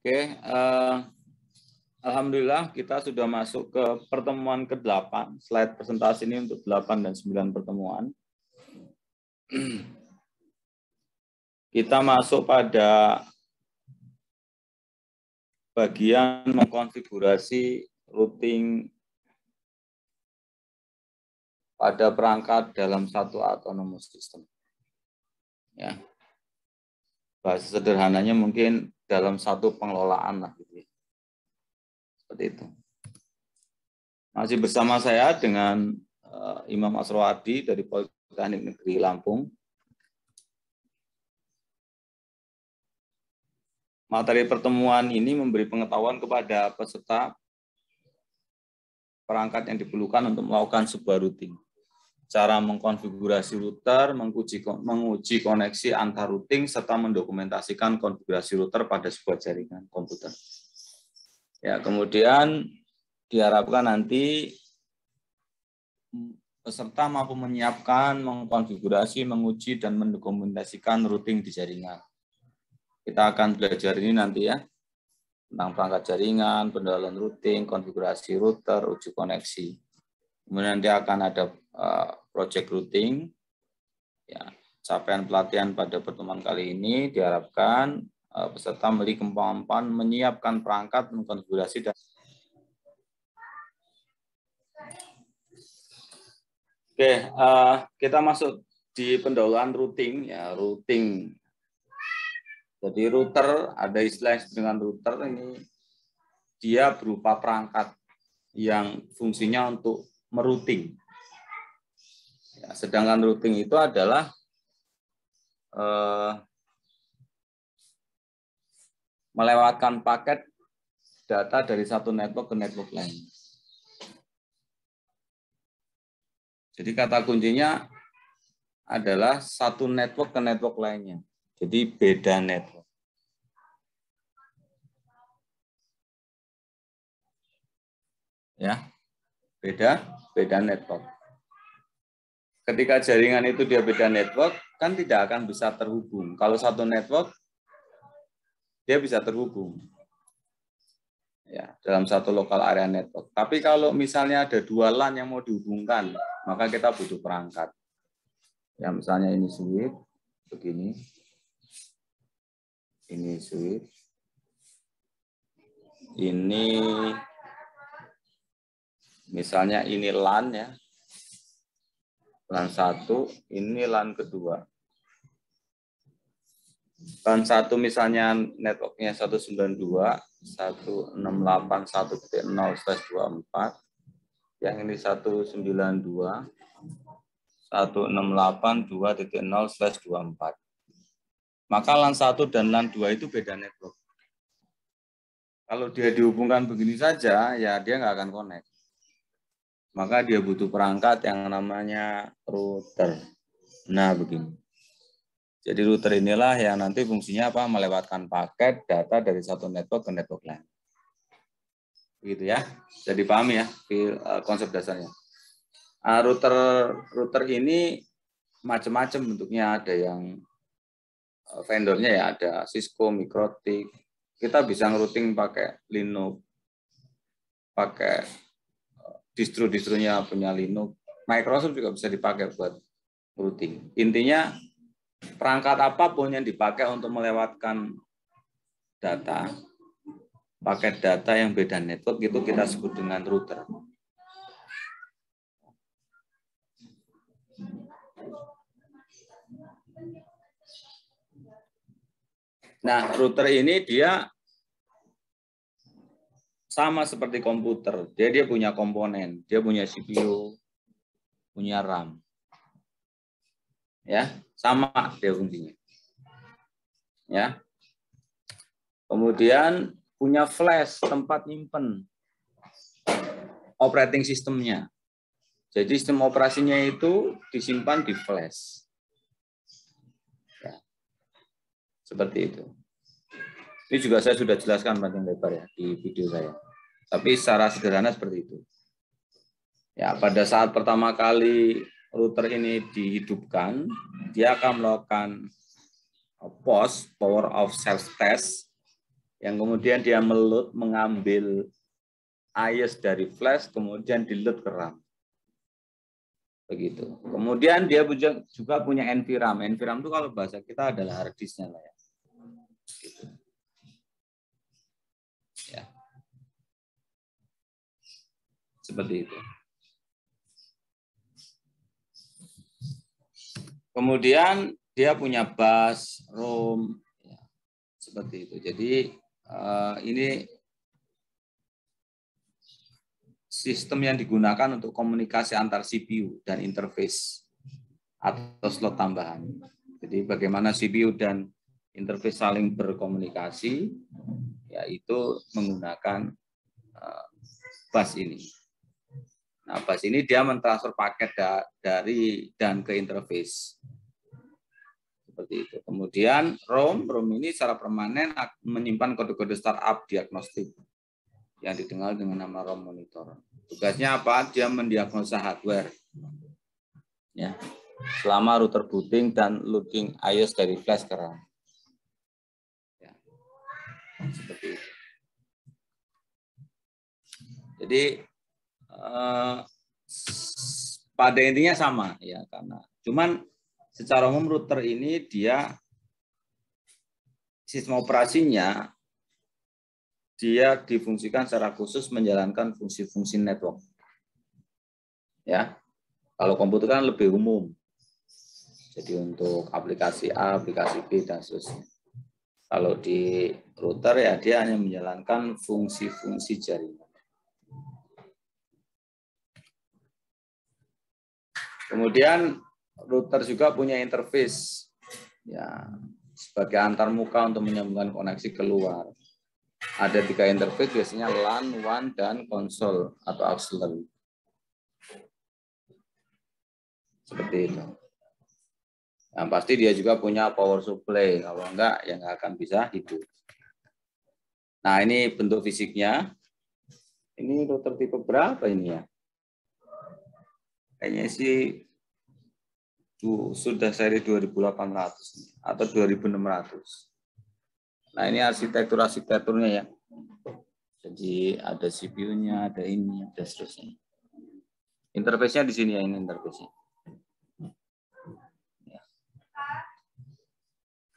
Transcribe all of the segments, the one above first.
Oke, alhamdulillah kita sudah masuk ke pertemuan ke-8. Slide presentasi ini untuk 8 dan 9 pertemuan. Kita masuk pada bagian mengkonfigurasi routing pada perangkat dalam satu autonomous system. Ya. Bahasa sederhananya mungkin dalam satu pengelolaan lah gitu ya. Seperti itu. Masih bersama saya dengan Imam Asrowardi dari Politeknik Negeri Lampung. Materi pertemuan ini memberi pengetahuan kepada peserta perangkat yang diperlukan untuk melakukan sebuah routing. Cara mengkonfigurasi router, menguji koneksi antar routing, serta mendokumentasikan konfigurasi router pada sebuah jaringan komputer. Ya, kemudian diharapkan nanti peserta mampu menyiapkan, mengkonfigurasi, menguji, dan mendokumentasikan routing di jaringan. Kita akan belajar ini nanti ya, tentang perangkat jaringan, pengenalan routing, konfigurasi router, uji koneksi. Kemudian nanti akan ada project routing. Ya, capaian pelatihan pada pertemuan kali ini diharapkan peserta memiliki kemampuan menyiapkan perangkat, mengkonfigurasi, dan Oke, kita masuk di pendahuluan routing. Ya, routing. Jadi router, ada istilah dengan router ini, dia berupa perangkat yang fungsinya untuk merouting. Ya, sedangkan routing itu adalah melewatkan paket data dari satu network ke network lain. Jadi kata kuncinya adalah satu network ke network lainnya. Jadi beda network. Ya, beda network. Ketika jaringan itu dia beda network, kan tidak akan bisa terhubung. Kalau satu network, dia bisa terhubung. Ya, dalam satu lokal area network. Tapi kalau misalnya ada dua LAN yang mau dihubungkan, maka kita butuh perangkat. Ya, misalnya ini switch, begini. Ini switch. Ini, misalnya ini LAN ya. LAN 1, ini LAN kedua. LAN 1 misalnya networknya 192.168.1.0/24. Yang ini 192.168.2.0/24. Maka LAN 1 dan LAN 2 itu beda network. Kalau dia dihubungkan begini saja, ya dia nggak akan connect. Maka dia butuh perangkat yang namanya router. Nah, begini. Jadi router inilah yang nanti fungsinya apa? Melewatkan paket data dari satu network ke network lain. Begitu ya. Jadi paham ya konsep dasarnya. Router ini macam-macam bentuknya. Ada yang vendornya ya, ada Cisco, Mikrotik. Kita bisa ngerouting pakai Linux, pakai distro-distronya punya Linux. Microsoft juga bisa dipakai buat routing. Intinya perangkat apapun yang dipakai untuk melewatkan data, paket data yang beda network itu kita sebut dengan router. Nah, router ini dia sama seperti komputer. Dia punya komponen, dia punya CPU, punya RAM. Ya, sama dia fungsinya. Ya. Kemudian punya flash, tempat nyimpen operating sistemnya. Jadi sistem operasinya itu disimpan di flash. Ya. Seperti itu. Ini juga saya sudah jelaskan panjang lebar ya di video saya. Tapi secara sederhana seperti itu. Ya, pada saat pertama kali router ini dihidupkan, dia akan melakukan power of self test. yang kemudian dia mengambil IOS dari flash, kemudian di-load ke RAM. Begitu. Kemudian dia juga punya NVRAM. NVRAM itu kalau bahasa kita adalah hard disk-nya lah ya. Gitu. Ya. Seperti itu. Kemudian dia punya bus, ROM, ya. Seperti itu. Jadi ini sistem yang digunakan untuk komunikasi antar CPU dan interface atau slot tambahan. Jadi bagaimana CPU dan interface saling berkomunikasi, yaitu menggunakan bus ini. Nah, bus ini dia mentransfer paket dari dan ke interface. Seperti itu. Kemudian ROM ini secara permanen menyimpan kode-kode startup diagnostik yang dikenal dengan nama ROM monitor. Tugasnya apa? Dia mendiagnosa hardware. Ya. Selama router booting dan loading IOS dari flash ke RAM. Ya. Seperti itu. Jadi pada intinya sama ya, karena cuman secara umum router ini dia sistem operasinya dia difungsikan secara khusus menjalankan fungsi-fungsi network. Ya. Kalau komputer kan lebih umum. Jadi untuk aplikasi A, aplikasi B dan seterusnya. Kalau di router ya dia hanya menjalankan fungsi-fungsi jaringan. Kemudian router juga punya interface ya sebagai antarmuka untuk menyambungkan koneksi keluar. Ada 3 interface biasanya LAN, WAN, dan konsol atau auxiliary. Seperti itu. Yang pasti dia juga punya power supply, kalau enggak ya nggak akan bisa hidup. Nah ini bentuk fisiknya. Ini router tipe berapa ini ya? Kayaknya sih sudah seri 2800 atau 2600. Nah ini arsitekturnya ya. Jadi ada CPU-nya, ada ini, ada seterusnya. Interface-nya di sini ya, ini interface-nya. Ya.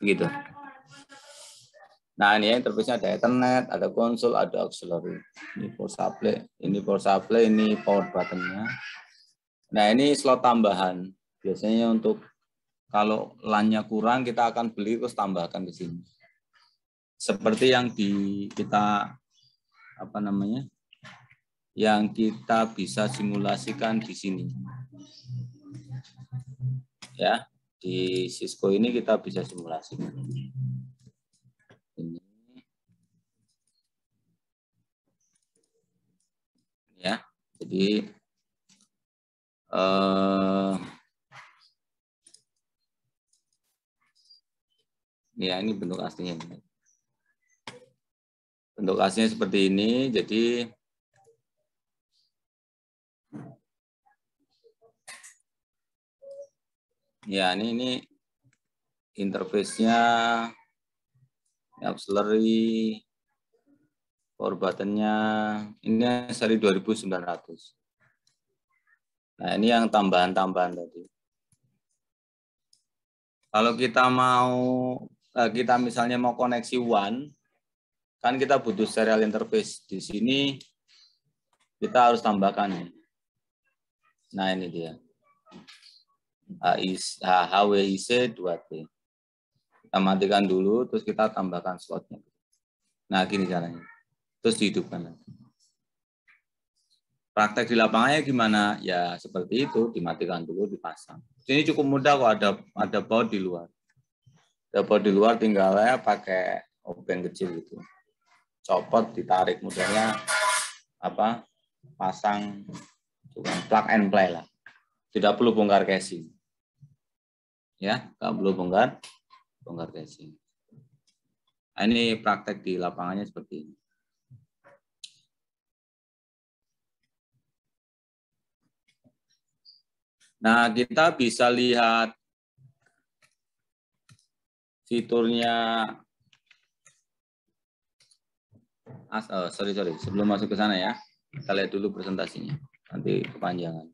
Begitu. Nah ini ya, interface-nya ada Ethernet, ada konsol, ada auxiliary. Ini power supply, ini power button-nya. Nah ini slot tambahan. Biasanya untuk kalau LAN-nya kurang kita akan beli terus tambahkan di sini. Seperti yang kita yang kita bisa simulasikan di sini. Ya, di Cisco ini kita bisa simulasikan. Ini. Ya, jadi ya ini bentuk aslinya. Bentuk aslinya seperti ini, jadi ya ini interface-nya, auxiliary, power button-nya, ini seri 2900. Nah ini yang tambahan-tambahan tadi. Kalau kita misalnya mau koneksi WAN, kan kita butuh serial interface. Di sini kita harus tambahkan. Nah ini dia. HWIC 2T. Kita matikan dulu, terus kita tambahkan slotnya. Nah gini caranya. Terus dihidupkan. Praktek di lapangannya gimana? Ya seperti itu, dimatikan dulu, dipasang. Ini cukup mudah kok, ada baut di luar. Ada baut di luar, tinggalnya pakai obeng kecil gitu. Copot, ditarik, mudahnya pasang plug and play lah. Tidak perlu bongkar casing. Ya, nggak perlu bongkar casing. Nah, ini praktek di lapangannya seperti ini. Nah, kita bisa lihat fiturnya Sorry. Sebelum masuk ke sana ya, kita lihat dulu presentasinya. Nanti kepanjangan.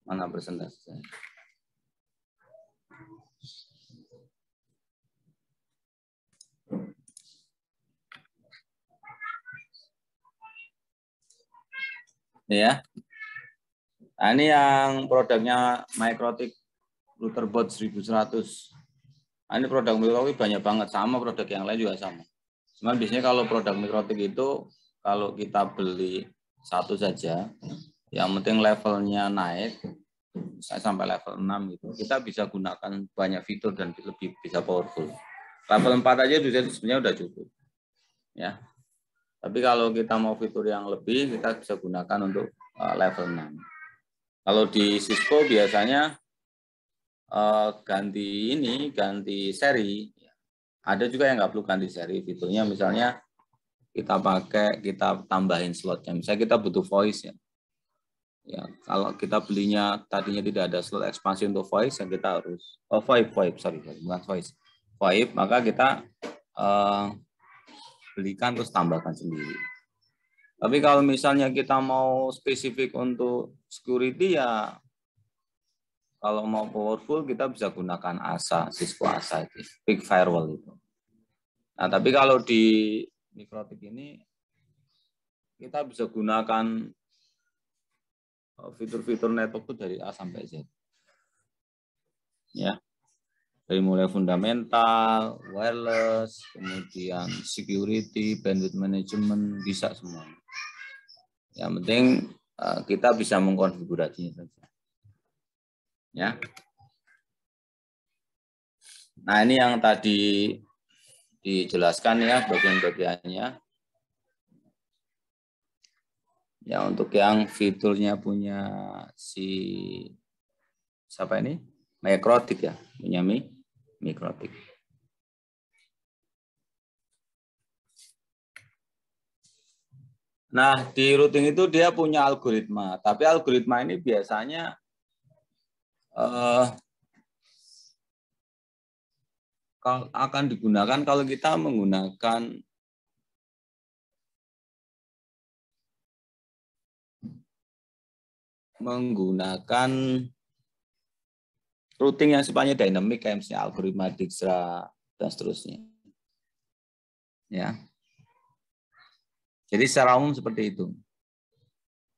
Mana presentasinya? Ya. Nah, ini yang produknya Microtik Routerbot 1100. Nah, ini produk Microtik banyak banget, sama produk yang lain juga sama. Cuman biasanya kalau produk Microtik itu kalau kita beli satu saja, yang penting levelnya naik, saya sampai level 6 gitu, kita bisa gunakan banyak fitur dan lebih bisa powerful. Level 4 aja sebenarnya udah cukup. Ya. Tapi kalau kita mau fitur yang lebih, kita bisa gunakan untuk level 6. Kalau di Cisco biasanya ganti seri. Ada juga yang nggak perlu ganti seri fiturnya. Misalnya kita tambahin slotnya. Misalnya kita butuh voice ya. Ya, kalau kita belinya tadinya tidak ada slot ekspansi untuk voice, yang kita harus VoIP, bukan voice. VoIP, maka kita belikan terus tambahkan sendiri. Tapi kalau misalnya kita mau spesifik untuk security ya, kalau mau powerful kita bisa gunakan ASA, Cisco ASA itu, Big Firewall itu. Nah, tapi kalau di Microtik ini kita bisa gunakan fitur-fitur network itu dari A sampai Z. Ya. Dari mulai fundamental, wireless, kemudian security, bandwidth management, bisa semua. Yang penting kita bisa mengkonfigurasinya saja. Ya. Nah, ini yang tadi dijelaskan ya bagian-bagiannya. Ya, untuk yang fiturnya punya siapa ini? Microtik ya, punya Microtik. Nah, di routing itu dia punya algoritma, tapi algoritma ini biasanya akan digunakan kalau kita menggunakan routing yang sifatnya dynamic, kayak misalnya algoritma Dijkstra dan seterusnya. Ya. Jadi secara umum seperti itu.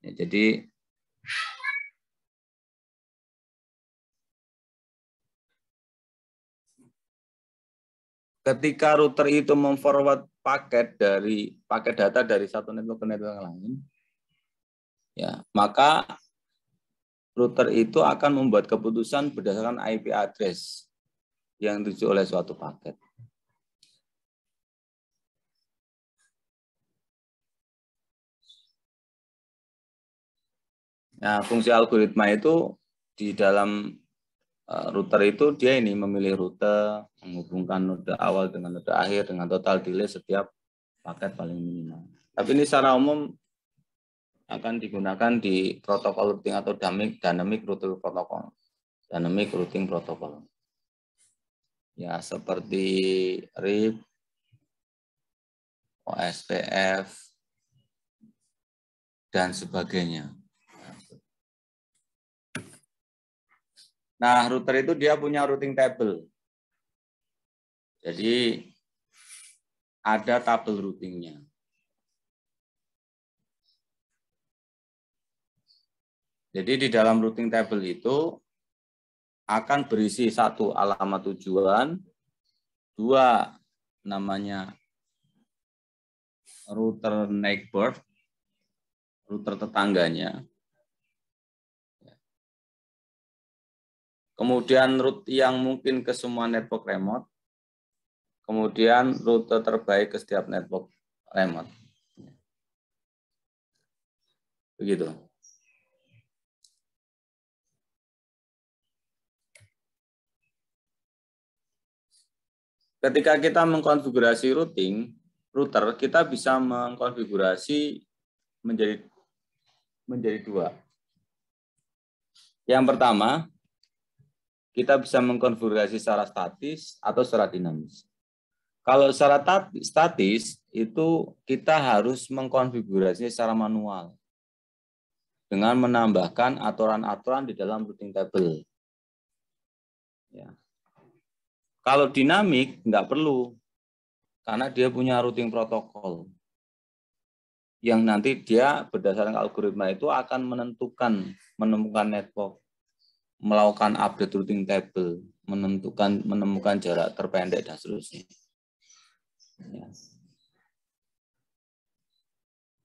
Ya, jadi ketika router itu memforward paket data dari satu network ke network lain, ya, maka router itu akan membuat keputusan berdasarkan IP address yang dituju oleh suatu paket. Nah, fungsi algoritma itu di dalam router itu dia ini memilih rute, menghubungkan node awal dengan node akhir dengan total delay setiap paket paling minimal. Tapi ini secara umum akan digunakan di protokol routing atau dynamic routing protocol. Dynamic routing protocol. Ya, seperti RIP, OSPF, dan sebagainya. Nah, router itu dia punya routing table. Jadi, ada tabel routingnya. Jadi, di dalam routing table itu akan berisi 1 alamat tujuan, 2 namanya router neighbor, router tetangganya. Kemudian route yang mungkin ke semua network remote. Kemudian rute terbaik ke setiap network remote. Begitu. Ketika kita mengkonfigurasi router, kita bisa mengkonfigurasi menjadi 2. Yang pertama, kita bisa mengkonfigurasi secara statis atau secara dinamis. Kalau secara statis itu kita harus mengkonfigurasinya secara manual dengan menambahkan aturan-aturan di dalam routing table. Ya. Kalau dinamik nggak perlu, karena dia punya routing protokol yang nanti dia berdasarkan algoritma itu akan menemukan network, melakukan update routing table, menemukan jarak terpendek dan seterusnya. Ya.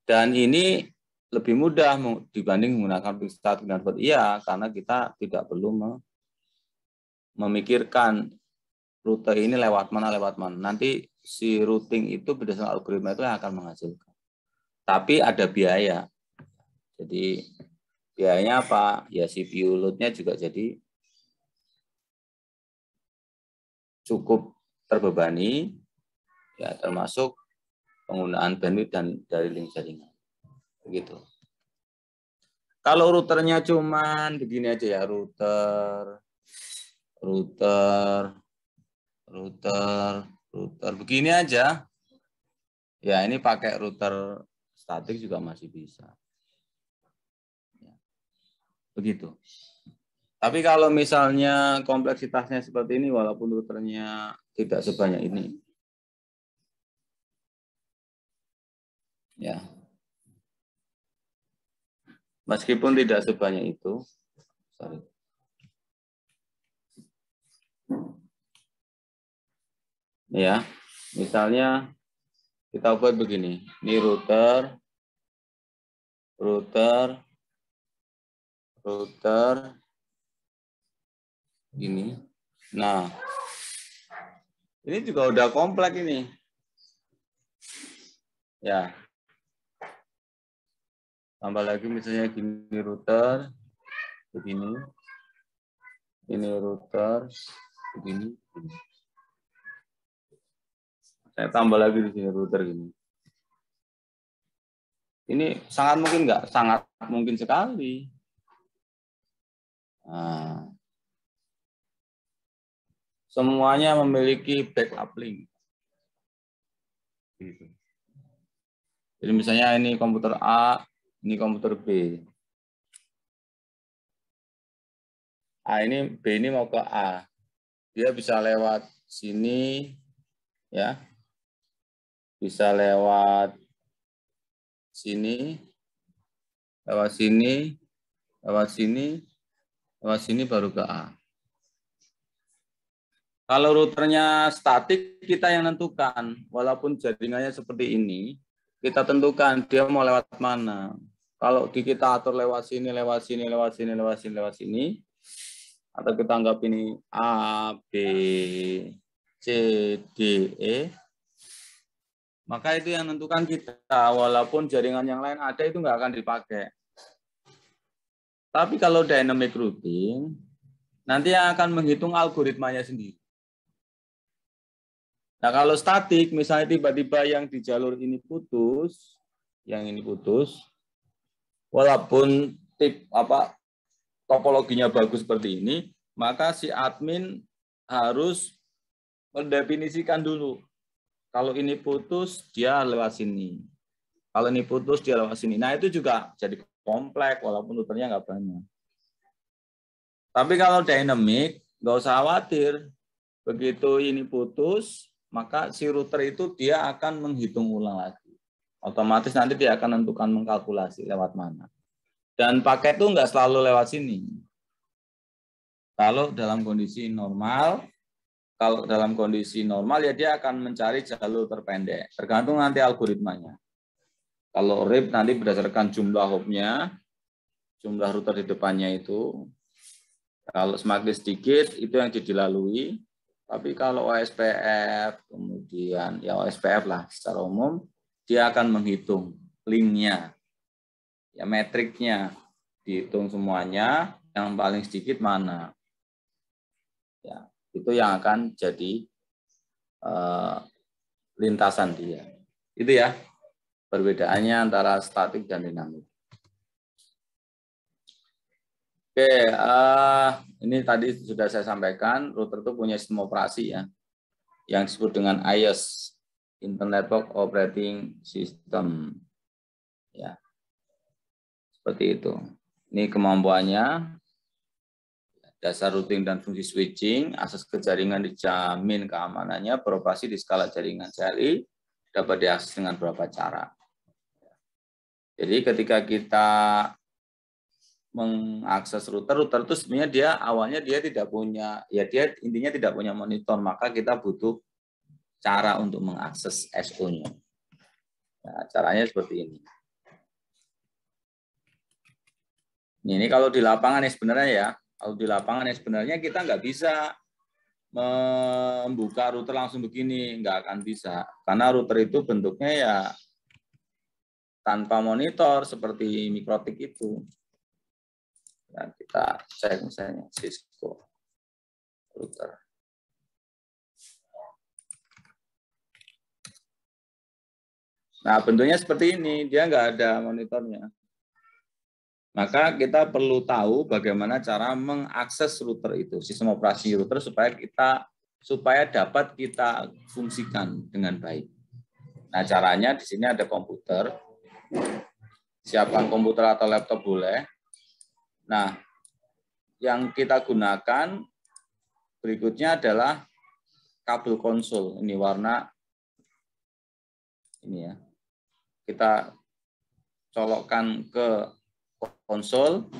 Dan ini lebih mudah dibanding menggunakan fixed static network. Iya, karena kita tidak perlu memikirkan rute ini lewat mana. Nanti si routing itu berdasarkan algoritma itu yang akan menghasilkan. Tapi ada biaya. Jadi biayanya apa? Ya CPU load-nya juga jadi cukup terbebani, ya termasuk penggunaan bandwidth dan dari link jaringan. Begitu. Kalau routernya cuman begini aja ya, router begini aja. Ya ini pakai router statik juga masih bisa. Ya. Begitu. Tapi kalau misalnya kompleksitasnya seperti ini, walaupun routernya tidak sebanyak ini, ya, meskipun tidak sebanyak itu, sorry. Ya, misalnya kita buat begini, ini router, gini. Nah, ini juga udah kompleks ini. Ya. Tambah lagi misalnya gini router, begini. Ini router, begini. Saya tambah lagi di sini router gini. Ini sangat mungkin nggak? Sangat mungkin sekali. Nah, semuanya memiliki backup link. Gitu. Jadi misalnya ini komputer A, ini komputer B. Ini B ini mau ke A. Dia bisa lewat sini, ya. Bisa lewat sini, lewat sini, lewat sini baru ke A. Kalau routernya statik, kita yang tentukan. Walaupun jaringannya seperti ini, kita tentukan dia mau lewat mana. Kalau kita atur lewat sini, atau kita anggap ini A, B, C, D, E, maka itu yang menentukan kita. Walaupun jaringan yang lain ada, itu nggak akan dipakai. Tapi kalau dynamic routing, nanti yang akan menghitung algoritmanya sendiri. Nah, kalau statik, misalnya tiba-tiba yang di jalur ini putus, yang ini putus, walaupun topologinya bagus seperti ini, maka si admin harus mendefinisikan dulu. Kalau ini putus, dia lewat sini. Kalau ini putus, dia lewat sini. Nah, itu juga jadi kompleks, walaupun routernya nggak banyak. Tapi kalau dynamic, nggak usah khawatir. Begitu ini putus, maka si router itu dia akan menghitung ulang lagi. Otomatis nanti dia akan menentukan mengkalkulasi lewat mana. Dan paket itu nggak selalu lewat sini. Kalau dalam kondisi normal ya dia akan mencari jalur terpendek. Tergantung nanti algoritmanya. Kalau RIP nanti berdasarkan jumlah hopnya, jumlah router di depannya itu. Kalau semakin sedikit itu yang dilalui. Tapi kalau OSPF, kemudian ya OSPF lah secara umum, dia akan menghitung linknya, ya metriknya, dihitung semuanya, yang paling sedikit mana. Ya, itu yang akan jadi lintasan dia. Itu ya perbedaannya antara statik dan dinamik. Oke, ini tadi sudah saya sampaikan, router itu punya sistem operasi ya. yang disebut dengan IOS, Internet Network Operating System. Ya, seperti itu. Ini kemampuannya. Dasar routing dan fungsi switching, akses ke jaringan dijamin keamanannya, beroperasi di skala jaringan CLI, dapat diakses dengan beberapa cara. Jadi ketika kita mengakses router itu sebenarnya dia awalnya dia tidak punya, ya dia intinya tidak punya monitor, maka kita butuh cara untuk mengakses SO-nya. Nah, caranya seperti ini. Ini kalau di lapangan ya sebenarnya ya, kalau di lapangan ya sebenarnya kita nggak bisa membuka router langsung begini, nggak akan bisa. Karena router itu bentuknya ya tanpa monitor seperti mikrotik itu. Ya, kita cek misalnya Cisco router. Nah, bentuknya seperti ini, dia nggak ada monitornya. Maka kita perlu tahu bagaimana cara mengakses router itu, sistem operasi router supaya dapat kita fungsikan dengan baik. Nah, caranya di sini ada komputer. Siapkan komputer atau laptop boleh. Nah, yang kita gunakan berikutnya adalah kabel konsol. Ini warna ini ya. Kita colokkan ke konsol,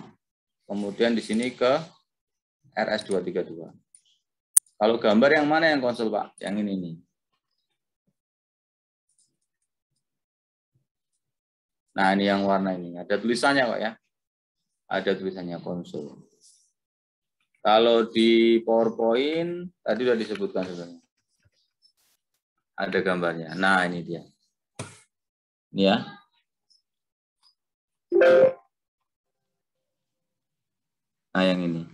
kemudian di sini ke RS232. Kalau gambar yang mana yang konsol, Pak? Yang ini nih. Nah, ini yang warna ini. Ada tulisannya kok ya. Ada tulisannya konsol. Kalau di PowerPoint, tadi sudah disebutkan sebenarnya. Ada gambarnya. Nah, ini dia. Ini ya. Nah, yang ini.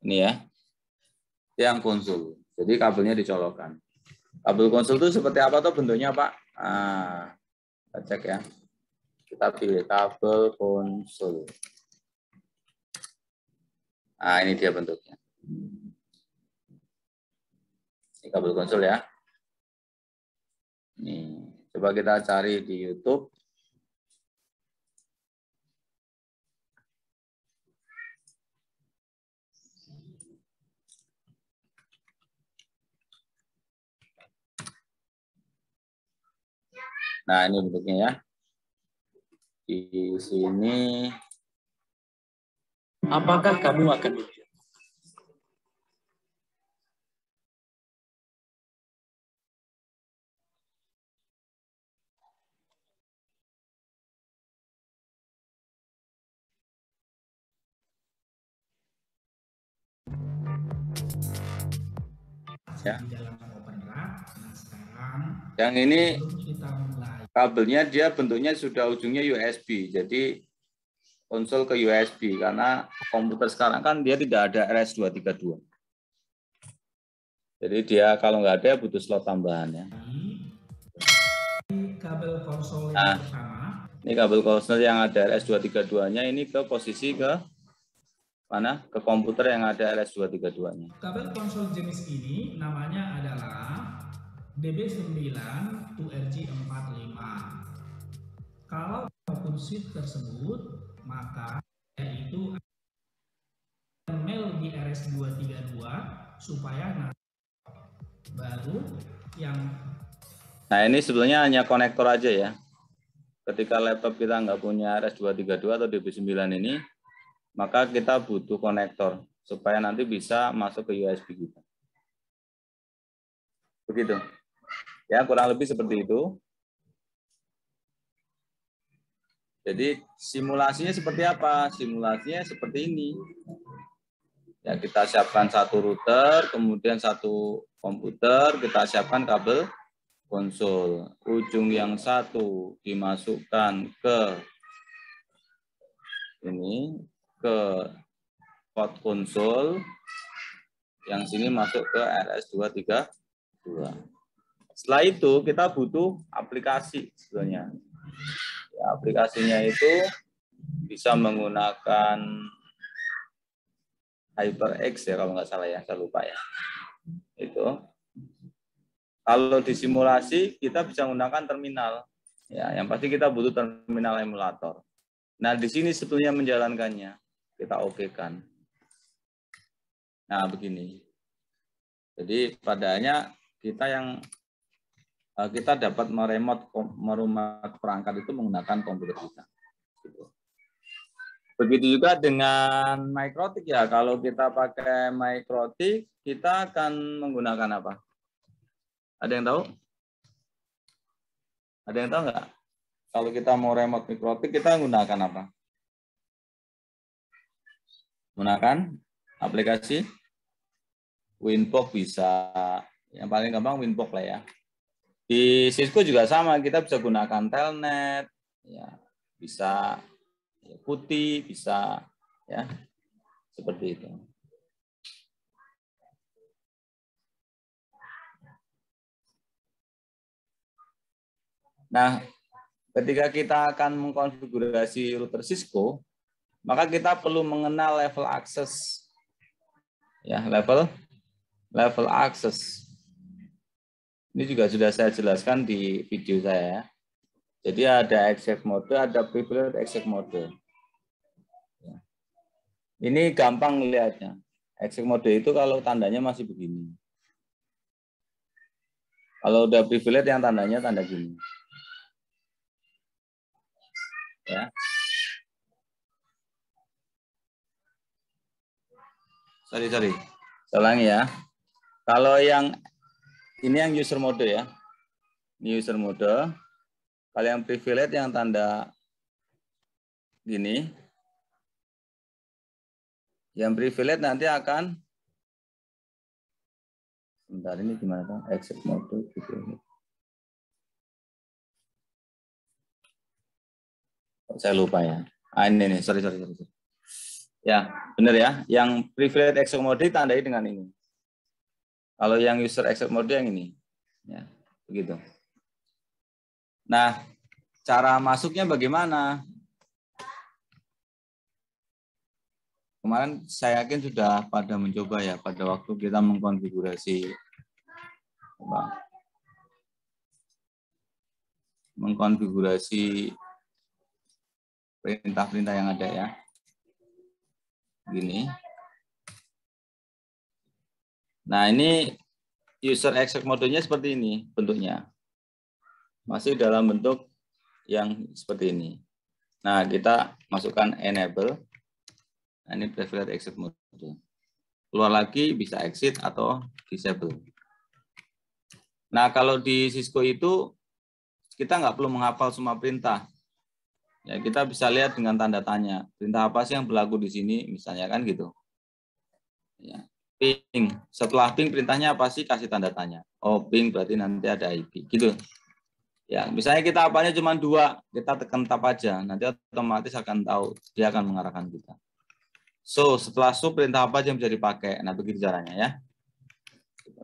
Ini ya. Yang konsol. Jadi kabelnya dicolokkan. Kabel konsol itu seperti apa tuh bentuknya, Pak? Nah, kita cek ya. Kita pilih kabel konsol. Nah, ini dia bentuknya. Ini kabel konsol ya. Nih, coba kita cari di YouTube. Nah, ini bentuknya ya. Di sini. Apakah kamu akan ya. Yang ini kabelnya dia bentuknya sudah ujungnya USB. Jadi konsol ke USB karena komputer sekarang kan dia tidak ada RS232. Jadi dia kalau nggak ada butuh slot tambahan ya. kabel konsol Nah, yang pertama. Ini kabel konsol yang ada RS232-nya ini ke posisi ke mana? Ke komputer yang ada RS232-nya. Kabel konsol jenis ini namanya adalah DB9 2RG45. Kalau maupun sheet tersebut, maka yaitu mail di RS232 supaya baru yang. Nah, ini sebenarnya hanya konektor aja ya. Ketika laptop kita nggak punya RS232 atau DB9 ini, maka kita butuh konektor supaya nanti bisa masuk ke USB kita. Begitu. Ya, kurang lebih seperti itu. Jadi simulasinya seperti apa? Simulasinya seperti ini. Ya, kita siapkan satu router, kemudian satu komputer, kita siapkan kabel konsol. Ujung yang satu dimasukkan ke ini, ke port konsol. Yang sini masuk ke RS232. Setelah itu kita butuh aplikasi sebenarnya. Ya, aplikasinya itu bisa menggunakan HyperX ya kalau nggak salah ya, saya lupa ya. Itu. Kalau di simulasi kita bisa menggunakan terminal. Ya, yang pasti kita butuh terminal emulator. Nah, di sini sebetulnya menjalankannya. Kita oke-kan. Nah, begini. Jadi padanya kita dapat meremote perangkat itu menggunakan komputer kita. Begitu juga dengan Mikrotik ya. Kalau kita pakai Mikrotik, kita akan menggunakan apa? Ada yang tahu? Ada yang tahu nggak? Kalau kita mau remote Mikrotik, kita menggunakan apa? Menggunakan aplikasi Winbox bisa. Yang paling gampang Winbox lah ya. Di Cisco juga sama, kita bisa gunakan Telnet, ya, bisa putih, bisa ya seperti itu. Nah, ketika kita akan mengkonfigurasi router Cisco, maka kita perlu mengenal level akses. Ya, level akses. Ini juga sudah saya jelaskan di video saya. Jadi ada exec mode, ada privilege exec mode. Ini gampang melihatnya. Exec mode itu kalau tandanya masih begini. Kalau udah privilege yang tandanya tanda gini. Ya. Sorry. Saya ulangi ya. Kalau yang ini yang user mode ya. Ini user mode. Kalau yang privilege yang tanda gini. Yang privilege nanti akan sebentar ini gimana Bang? Exit mode gitu. Saya lupa ya. Ini sorry. Ya, benar ya. Yang privilege exit mode ditandai dengan ini. Kalau yang user exit mode yang ini. Ya, begitu. Nah, cara masuknya bagaimana? Kemarin saya yakin sudah pada mencoba ya pada waktu kita mengkonfigurasi perintah-perintah yang ada ya. Gini. Nah, ini user exec modenya seperti ini bentuknya. Masih dalam bentuk yang seperti ini. Nah, kita masukkan enable. Nah, ini privilege exit mode. Keluar lagi bisa exit atau disable. Nah, kalau di Cisco itu kita nggak perlu menghafal semua perintah. Ya, kita bisa lihat dengan tanda tanya. Perintah apa sih yang berlaku di sini, misalnya kan gitu. Ya. Ping. Setelah ping perintahnya apa sih? Kasih tanda tanya. Oh, ping berarti nanti ada IP. Gitu. Ya, misalnya kita apanya cuma 2, kita tekan tab aja. Nanti otomatis akan tahu. Dia akan mengarahkan kita. So, setelah perintah apa aja yang bisa dipakai. Nah, begitu caranya ya.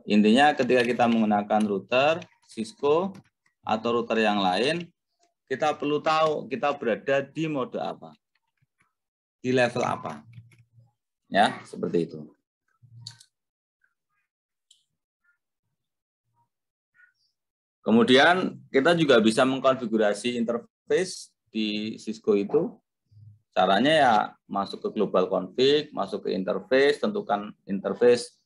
Intinya ketika kita menggunakan router, Cisco, atau router yang lain, kita perlu tahu kita berada di mode apa. Di level apa. Ya, seperti itu. Kemudian kita juga bisa mengkonfigurasi interface di Cisco itu. Caranya ya masuk ke global config, masuk ke interface, tentukan interface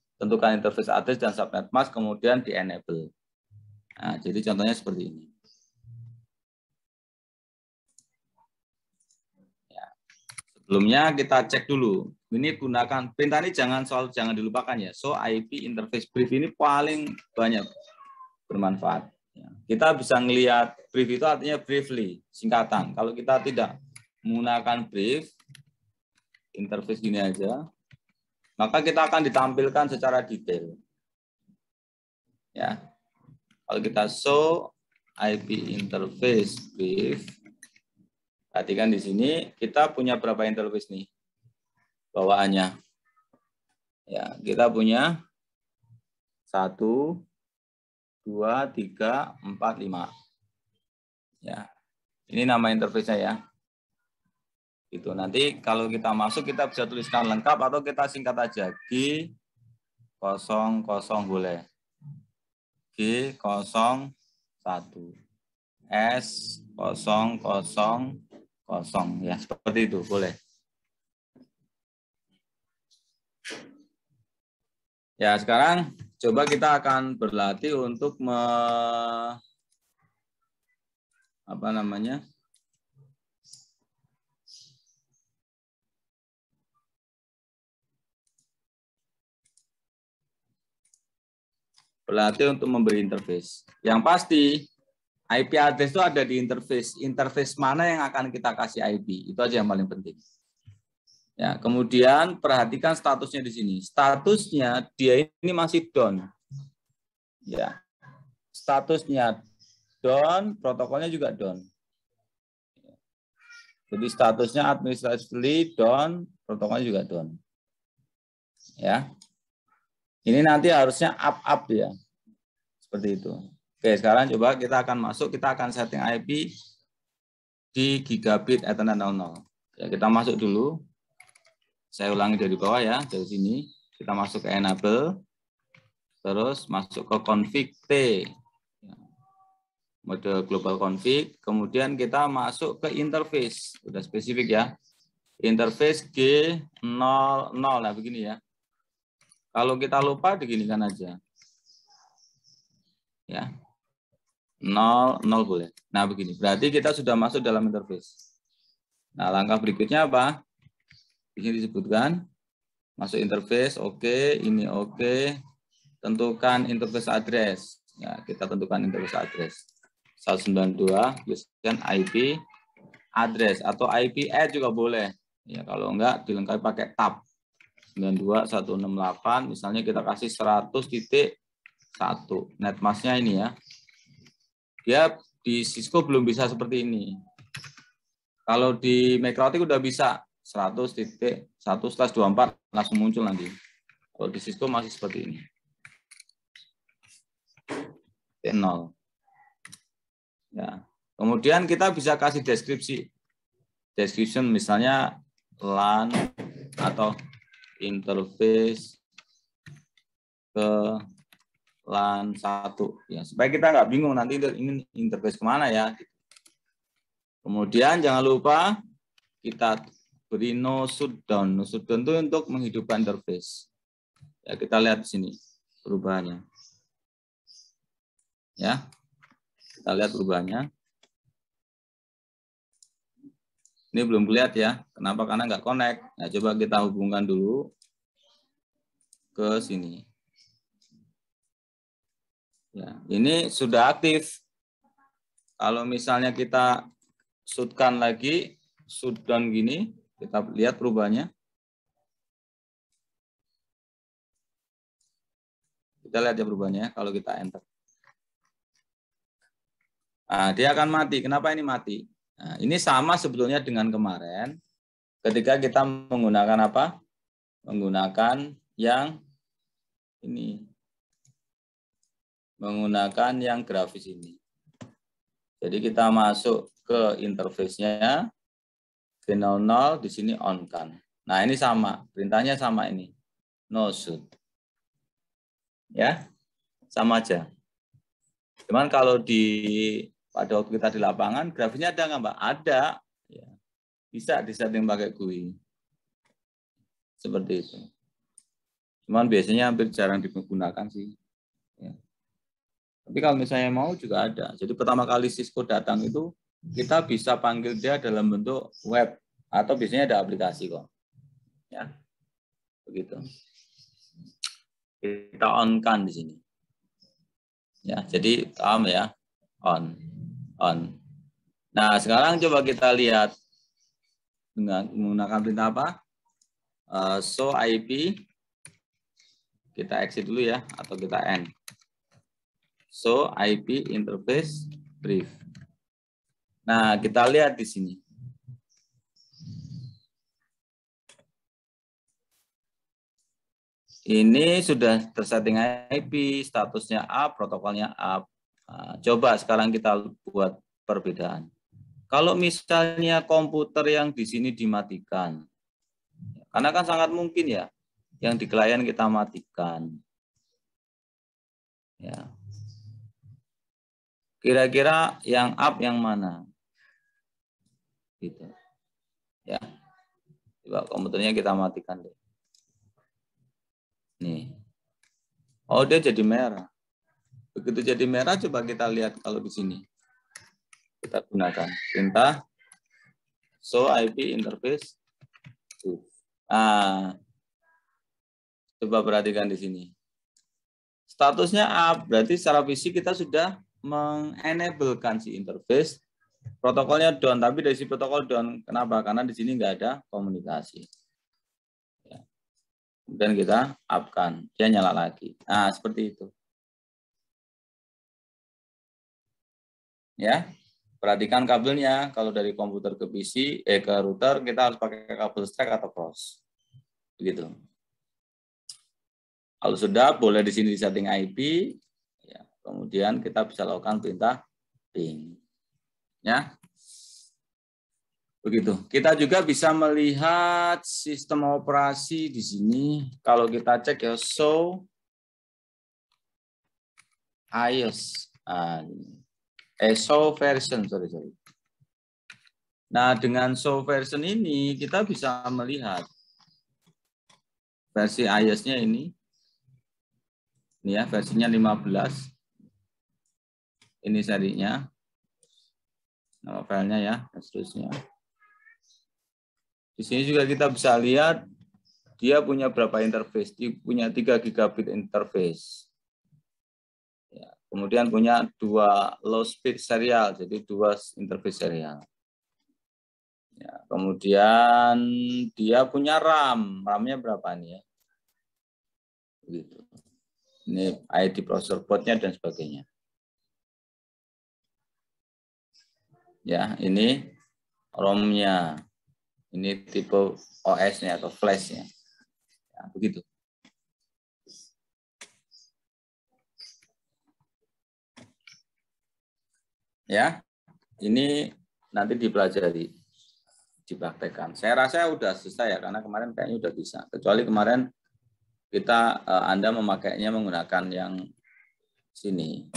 address dan subnet mask, kemudian di enable. Nah, jadi contohnya seperti ini. Ya. Sebelumnya kita cek dulu. Ini gunakan perintah ini jangan dilupakan ya. So IP interface brief ini paling banyak bermanfaat. Kita bisa melihat brief itu artinya briefly, singkatan. Kalau kita tidak menggunakan brief, interface gini aja, maka kita akan ditampilkan secara detail. Ya, kalau kita show IP interface brief, perhatikan di sini kita punya berapa interface nih bawaannya. Ya, kita punya 1, 2, 3, 4, 5. Ya, ini nama interface-nya ya. Itu nanti kalau kita masuk kita bisa tuliskan lengkap atau kita singkat aja G00 boleh. G01 S000 ya, seperti itu boleh. Ya, sekarang coba kita akan berlatih untuk berlatih untuk memberi interface. Yang pasti IP address itu ada di interface. Interface mana yang akan kita kasih IP? Itu aja yang paling penting. Ya, kemudian perhatikan statusnya di sini. Statusnya dia ini masih down. Ya. Statusnya down, protokolnya juga down. Jadi statusnya administratively down, protokolnya juga down. Ya. Ini nanti harusnya up ya. Seperti itu. Oke, sekarang coba kita akan masuk, kita akan setting IP di gigabit Ethernet 00. Ya, kita masuk dulu. Saya ulangi dari bawah ya, dari sini. Kita masuk ke enable, terus masuk ke config T. Mode global config, kemudian kita masuk ke interface. Sudah spesifik ya. Interface G00, nah begini ya. Kalau kita lupa, diginikan aja. Ya. 00 boleh. Nah begini, berarti kita sudah masuk dalam interface. Nah langkah berikutnya apa? Di sini disebutkan masuk interface, oke, ini oke. Tentukan interface address. Ya, kita tentukan interface address. 192 tuliskan IP address atau IP add juga boleh. Ya, kalau enggak dilengkapi pakai tab. 92168 misalnya kita kasih 100.1. Netmasknya ini ya. Dia di Cisco belum bisa seperti ini. Kalau di Microtik udah bisa 100.1/24 langsung muncul nanti. Kalau di Cisco masih seperti ini. T0. Ya. Kemudian kita bisa kasih deskripsi. Description misalnya LAN atau interface ke LAN 1. Ya, supaya kita nggak bingung nanti ini interface kemana ya. Kemudian jangan lupa kita beri no shutdown. No shutdown itu untuk menghidupkan interface. Ya, kita lihat di sini perubahannya. Ya, kita lihat perubahannya. Ini belum kelihatan ya. Kenapa? Karena nggak connect. Nah, coba kita hubungkan dulu ke sini. Ya, ini sudah aktif. Kalau misalnya kita shutdown lagi, shutdown gini, kita lihat perubahannya. Kita lihat ya perubahannya kalau kita enter. Nah, dia akan mati. Kenapa ini mati? Nah, ini sama sebetulnya dengan kemarin ketika kita menggunakan apa? Menggunakan yang ini. Menggunakan yang grafis ini. Jadi kita masuk ke interface-nya G00 di sini on kan. Nah, ini sama, perintahnya sama ini. No shoot. Ya. Sama aja. Cuman kalau pada waktu kita di lapangan grafisnya ada nggak, Mbak? Ada. Ya. Bisa disetting pakai GUI. Seperti itu. Cuman biasanya hampir jarang digunakan sih. Ya. Tapi kalau misalnya mau juga ada. Jadi pertama kali Cisco datang itu kita bisa panggil dia dalam bentuk web atau biasanya ada aplikasi kok. Ya. Begitu. Kita on-kan di sini. Ya, jadi paham ya. On. Nah, sekarang coba kita lihat dengan menggunakan perintah apa? Show IP. Kita exit dulu ya atau kita end. So IP interface brief. Nah, kita lihat di sini. Ini sudah tersetting IP, statusnya up, protokolnya up. Nah, coba sekarang kita buat perbedaan. Kalau misalnya komputer yang di sini dimatikan, karena kan sangat mungkin ya, yang di klien kita matikan. Ya. Kira-kira yang up yang mana? Gitu. Ya. Coba komputernya kita matikan deh. Nih. Oh, dia jadi merah. Begitu jadi merah, coba kita lihat kalau di sini. Kita gunakan perintah show IP interface. Nah, coba perhatikan di sini. Statusnya up, berarti secara fisik kita sudah mengenablekan si interface. Protokolnya down, tapi dari si protokol down. Kenapa? Karena di sini nggak ada komunikasi. Ya. Kemudian kita up-kan, dia nyala lagi. Nah, seperti itu. Ya, perhatikan kabelnya. Kalau dari komputer ke PC, ke router, kita harus pakai kabel straight atau cross. Begitu. Kalau sudah, boleh di sini di setting IP. Ya, kemudian kita bisa lakukan perintah ping. Ya, begitu. Kita juga bisa melihat sistem operasi di sini. Kalau kita cek ya, show iOS. Show version, sorry. Nah, dengan show version ini kita bisa melihat versi iOS-nya ini. Ini ya, versinya 15. Ini serinya. Nama filenya ya, dan seterusnya. Di sini juga kita bisa lihat dia punya berapa interface. Dia punya 3 gigabit interface. Ya, kemudian punya 2 low speed serial, jadi 2 interface serial. Ya, kemudian dia punya RAM. RAM-nya berapa nih ya? Begitu. Ini ID processor board-nya dan sebagainya. Ya, ini ROM-nya. Ini tipe OS-nya atau flash-nya. Ya, begitu. Ya, ini nanti dipelajari, dipraktekkan. Saya rasa udah selesai ya, karena kemarin kayaknya udah bisa. Kecuali kemarin kita Anda memakainya menggunakan yang sini,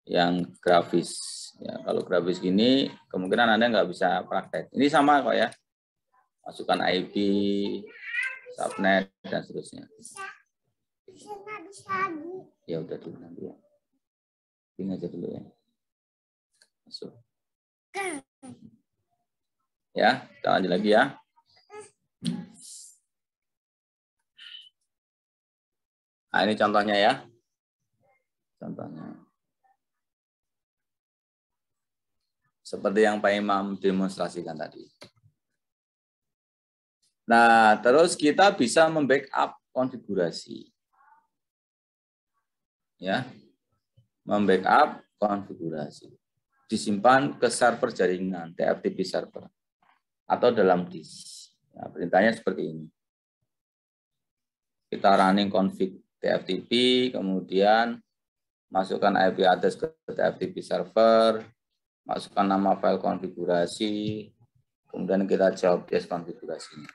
yang grafis. Ya, kalau grafis gini, kemungkinan Anda nggak bisa praktek. Ini sama kok ya, masukkan IP, subnet dan seterusnya. Ya udah dulu nanti ya. Ini aja dulu ya. Masuk. Ya, kita lanjut lagi ya. Nah, ini contohnya ya. Contohnya. Seperti yang Pak Imam demonstrasikan tadi. Nah, terus kita bisa membackup konfigurasi. Ya. Membackup konfigurasi. Disimpan ke server jaringan, TFTP server. Atau dalam disk. Nah, perintahnya seperti ini. Kita running config TFTP, kemudian masukkan IP address ke TFTP server, masukkan nama file konfigurasi, kemudian kita jawab yes konfigurasinya.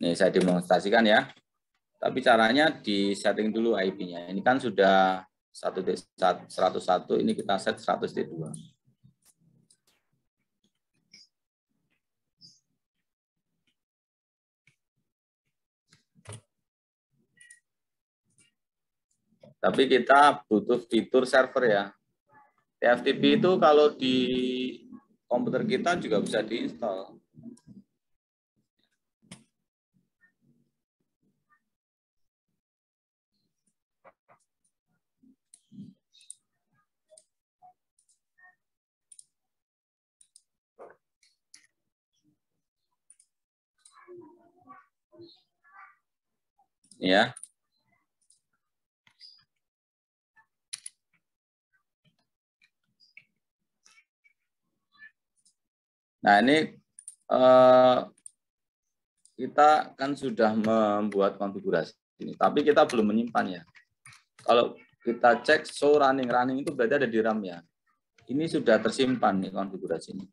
Ini saya demonstrasikan ya. Tapi caranya di setting dulu IP-nya. Ini kan sudah 101, ini kita set 100.2. Tapi kita butuh fitur server ya. TFTP itu kalau di komputer kita juga bisa diinstal. Ya. Nah, ini kita kan sudah membuat konfigurasi ini, tapi kita belum menyimpannya. Kalau kita cek show running itu berarti ada di RAM ya. Ini sudah tersimpan nih konfigurasinya.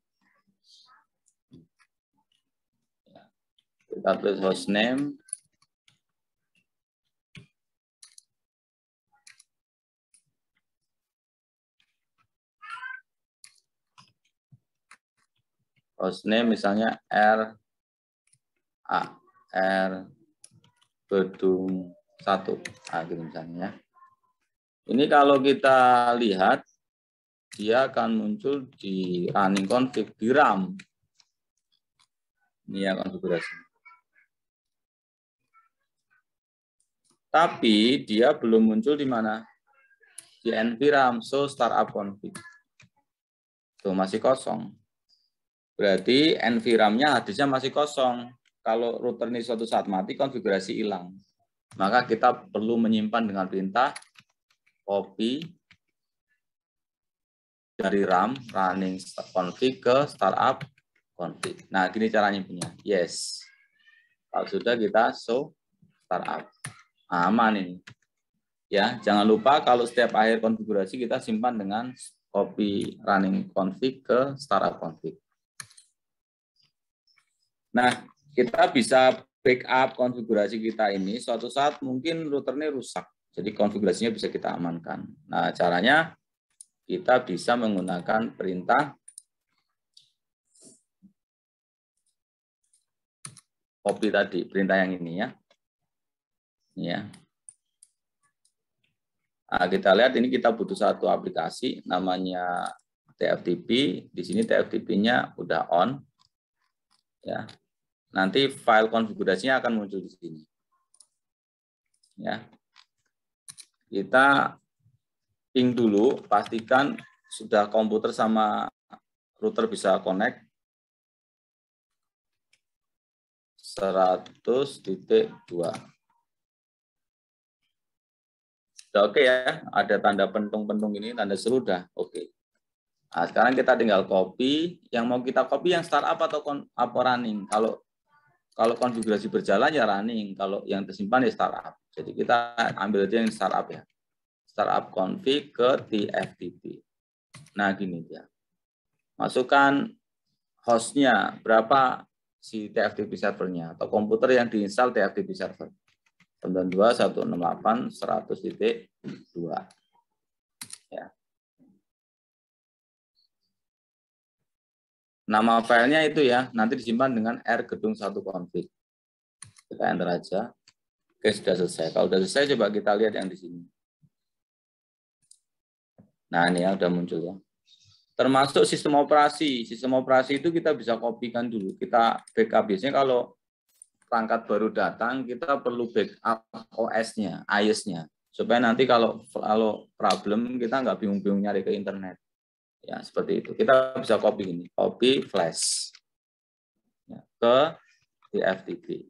Kita tulis hostname. Hostname misalnya R Gedung 1. Nah, gitu misalnya. Ini kalau kita lihat, dia akan muncul di running config di RAM. Ini ya konfigurasi. Tapi dia belum muncul di mana? Di NVRAM, so startup config. Tuh masih kosong. Berarti NVRAM-nya hadisnya masih kosong. Kalau router ini suatu saat mati, konfigurasi hilang. Maka kita perlu menyimpan dengan perintah copy dari RAM running config ke startup config. Nah, gini caranya punya. Yes. Kalau sudah kita show startup. Aman ini. Ya, jangan lupa kalau setiap akhir konfigurasi kita simpan dengan copy running config ke startup config. Nah, kita bisa backup konfigurasi kita ini suatu saat mungkin router ini rusak. Jadi konfigurasinya bisa kita amankan. Nah, caranya kita bisa menggunakan perintah copy tadi, perintah yang ini ya. Ini ya. Nah, kita lihat ini kita butuh satu aplikasi namanya TFTP. Di sini TFTP-nya udah on. Ya. Nanti file konfigurasinya akan muncul di sini. Ya. Kita ping dulu, pastikan sudah komputer sama router bisa connect 100.2. Sudah oke ya, ada tanda pentung-pentung ini, tanda seru udah oke. Nah, sekarang kita tinggal copy, yang mau kita copy yang startup atau running. Kalau konfigurasi berjalan ya running, kalau yang tersimpan ya startup. Jadi kita ambil aja yang startup ya. Startup config ke TFTP. Nah gini dia. Masukkan hostnya, berapa si TFTP servernya, atau komputer yang diinstal TFTP server. 92.168.100.2. Ya. Nama filenya itu ya, nanti disimpan dengan R gedung 1 config. Kita enter aja. Oke, sudah selesai. Kalau sudah selesai, coba kita lihat yang di sini. Nah, ini ya, udah muncul ya. Termasuk sistem operasi. Sistem operasi itu kita bisa kopikan dulu. Kita backup. Biasanya kalau perangkat baru datang, kita perlu backup OS-nya, IOS-nya. Supaya nanti kalau problem, kita nggak bingung-bingung nyari ke internet. Ya, seperti itu. Kita bisa copy ini. Copy flash. Ya, ke TFTP.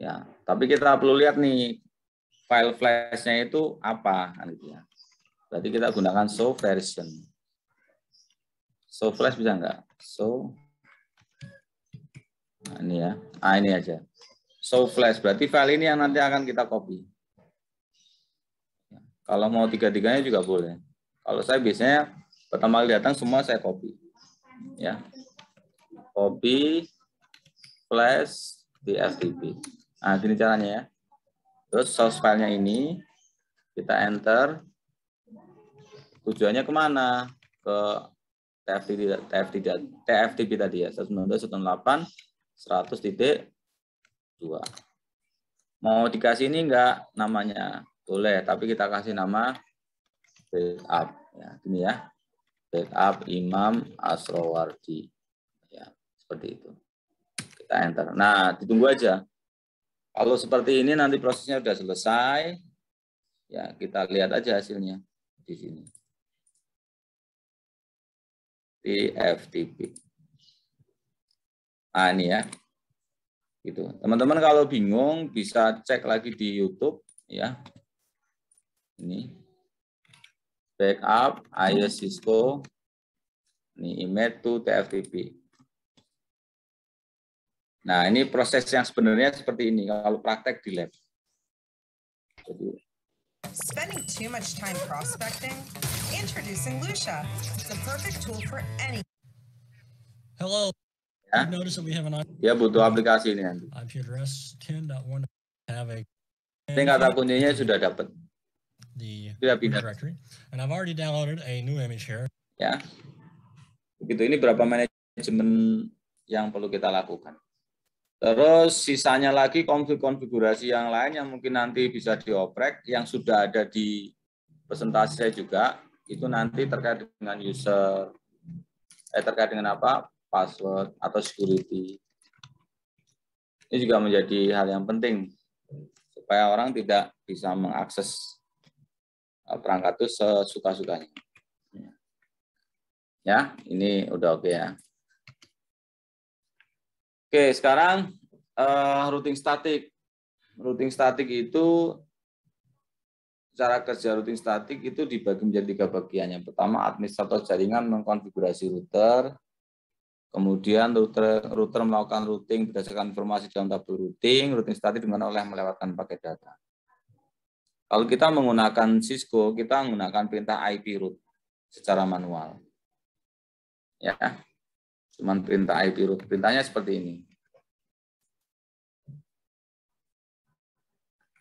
Ya, tapi kita perlu lihat nih, file flash-nya itu apa. Gitu ya. Berarti kita gunakan show version. Show flash bisa nggak? Show. Nah, ini ya. Ah, ini aja. Show flash. Berarti file ini yang nanti akan kita copy. Kalau mau tiga-tiganya juga boleh. Kalau saya biasanya pertama kali datang semua saya copy. Ya. Copy flash di FTP. Nah, gini caranya ya. Terus source filenya ini kita enter. Tujuannya kemana? Ke TFTP tadi ya, 192.168.100.2. Mau dikasih ini enggak namanya? Boleh, tapi kita kasih nama backup. Ya, gini ya. Backup Imam Asrowardi. Ya, seperti itu. Kita enter. Nah, ditunggu aja. Kalau seperti ini nanti prosesnya sudah selesai. Ya, kita lihat aja hasilnya di sini. TFTP. Nah, ini ya. Gitu. Teman-teman kalau bingung bisa cek lagi di YouTube ya. Ini backup IOS Cisco. Ini image to TFTP. Nah, ini proses yang sebenarnya seperti ini kalau praktek di lab. Jadi Spending too much time prospecting? Introducing Lucia, the perfect tool for any. Hello. Ya. Notice that we have an Dia butuh aplikasi ini nanti. IP address 10.1 have a Ini kata kuncinya sudah dapat. the Sudah pindah. directory, and I've already downloaded a new image here. Ya. Begitu, ini berapa manajemen yang perlu kita lakukan. Terus sisanya lagi konfigurasi yang lain yang mungkin nanti bisa dioprek, yang sudah ada di presentasi saya juga, itu nanti terkait dengan user, terkait dengan apa? Password atau security. Ini juga menjadi hal yang penting supaya orang tidak bisa mengakses perangkat itu sesuka-sukanya. Ya, ini udah oke ya. Oke, sekarang routing statik. Routing statik itu, cara kerja routing statik itu dibagi menjadi 3 bagian. Yang pertama, administrator jaringan mengkonfigurasi router. Kemudian router melakukan routing berdasarkan informasi dalam tabel routing. Routing statik dengan oleh melewatkan paket data. Kalau kita menggunakan Cisco, kita menggunakan perintah IP route secara manual. Ya. Cuman perintah IP route. Perintahnya seperti ini.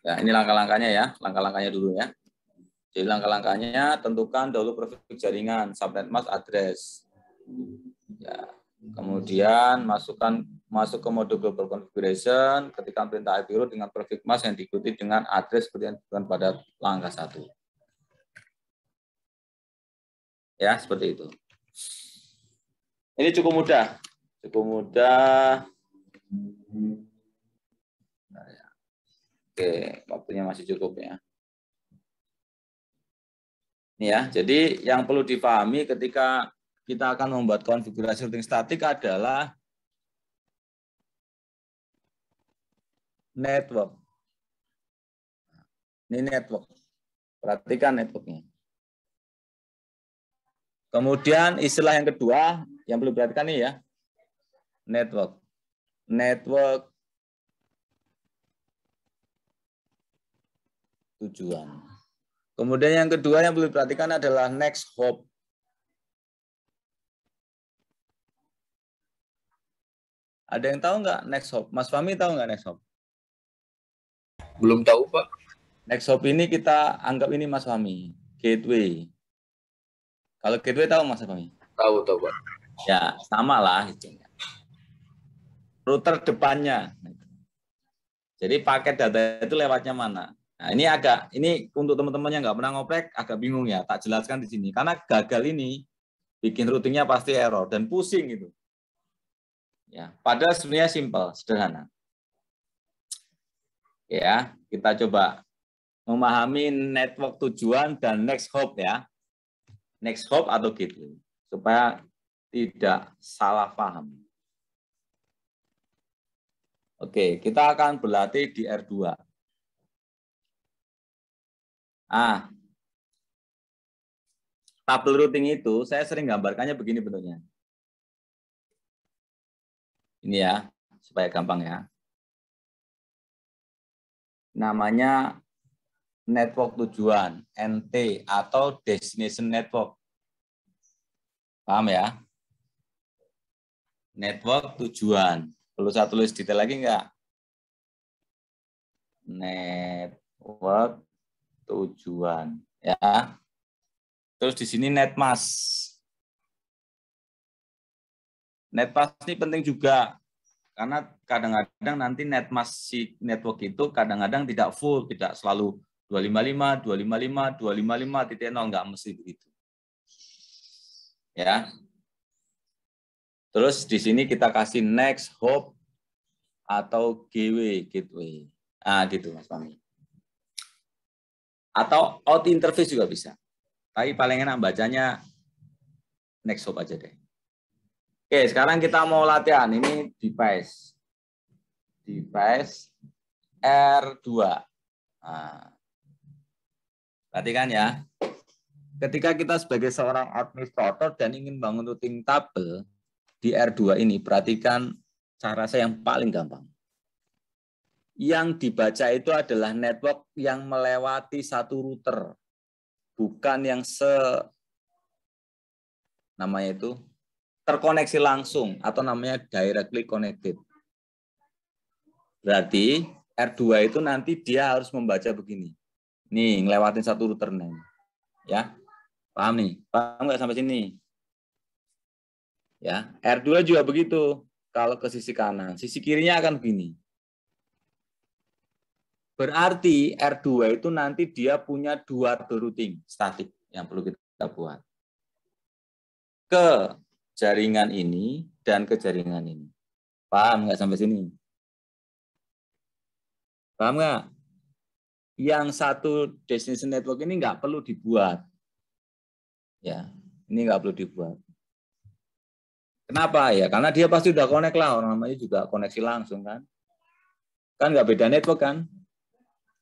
Ya, ini langkah-langkahnya ya. Langkah-langkahnya dulu ya. Jadi langkah-langkahnya tentukan dahulu prefix jaringan, subnet mask address. Ya. Kemudian masuk ke mode global configuration, ketikkan perintah IP route dengan prefix mask yang diikuti dengan address seperti yang disebutkan pada langkah 1. Ya, seperti itu. Ini cukup mudah. Cukup mudah. Oke, waktunya masih cukup ya. Ini ya, jadi yang perlu dipahami ketika kita akan membuat konfigurasi routing statik adalah network. Ini network. Perhatikan networknya. Kemudian istilah yang kedua yang perlu diperhatikan ini ya, network. Network tujuan. Kemudian yang kedua yang perlu diperhatikan adalah next hop. Ada yang tahu nggak next hop? Mas Fahmi tahu nggak next hop? Belum tahu, Pak. Next hop ini kita anggap ini Mas Fahmi, gateway. Kalau gateway tahu Mas Fahmi? Tahu, Pak. Ya, sama lah. Router depannya. Jadi paket data itu lewatnya mana? Nah, ini untuk teman-teman yang nggak pernah ngoprek agak bingung ya. Tak jelaskan di sini. Karena gagal ini bikin routingnya pasti error dan pusing gitu. Ya, padahal sebenarnya simpel, sederhana. Ya, kita coba memahami network tujuan dan next hop ya. Next hop atau gateway supaya tidak salah paham. Oke, kita akan berlatih di R2. Tabel routing itu saya sering gambarkannya begini bentuknya. Ini ya, supaya gampang ya. Namanya network tujuan, NT atau destination network. Paham ya? Network tujuan. Perlu saya tulis detail lagi enggak? Network tujuan, ya. Terus di sini netmask. Netmask ini penting juga karena kadang-kadang nanti netmask si network itu kadang-kadang tidak full, tidak selalu 255, 255, 255.0 enggak mesti begitu. Ya. Terus di sini kita kasih next hop atau GW gateway. Gitu Mas Fahmi. Atau out interface juga bisa. Tapi paling enak bacanya next hop aja deh. Oke, sekarang kita mau latihan. Ini device. Device R2. Perhatikan ya. Ketika kita sebagai seorang administrator dan ingin bangun routing tabel di R2 ini, perhatikan cara saya yang paling gampang. yang dibaca itu adalah network yang melewati satu router, bukan yang namanya itu terkoneksi langsung atau namanya directly connected. Berarti R2 itu nanti dia harus membaca begini. Nih, ngelewatin satu router nih. Ya. Paham nih? Paham nggak sampai sini? Ya, R2 juga begitu. Kalau ke sisi kanan, sisi kirinya akan begini. Berarti R2 itu nanti dia punya dua routing statik yang perlu kita buat. Ke jaringan ini dan ke jaringan ini. Paham nggak sampai sini? Paham nggak? Yang satu destination network ini nggak perlu dibuat. Ya, ini nggak perlu dibuat. Kenapa ya? Karena dia pasti udah connect lah, orang namanya juga koneksi langsung kan. Kan nggak beda network kan?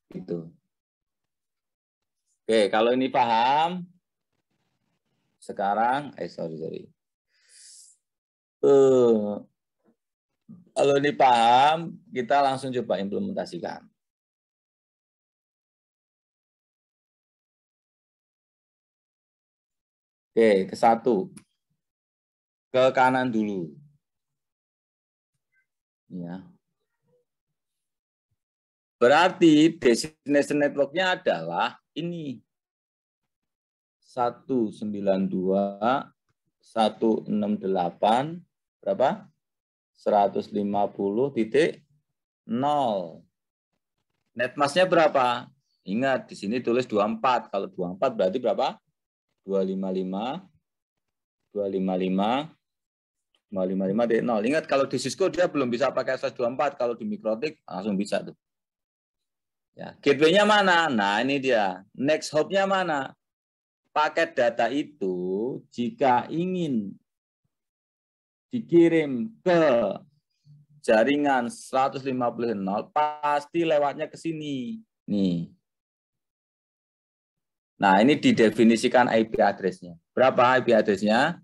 Gitu. Oke, kalau ini paham, sekarang, sorry. Kalau ini paham, kita langsung coba implementasikan. Oke, ke satu. Ke kanan dulu. Ya. Berarti destination network-nya adalah ini. 192.168 berapa? 150.0. Netmask-nya berapa? Ingat, di sini tulis 24. Kalau 24 berarti berapa? 255. 255.0. Ingat, kalau di Cisco dia belum bisa pakai SS24. Kalau di Mikrotik langsung bisa tuh. Ya, gateway-nya mana? Nah, ini dia. Next hop-nya mana? Paket data itu jika ingin dikirim ke jaringan 150.0 pasti lewatnya ke sini. Nih. Nah, ini didefinisikan IP address-nya. Berapa IP address-nya?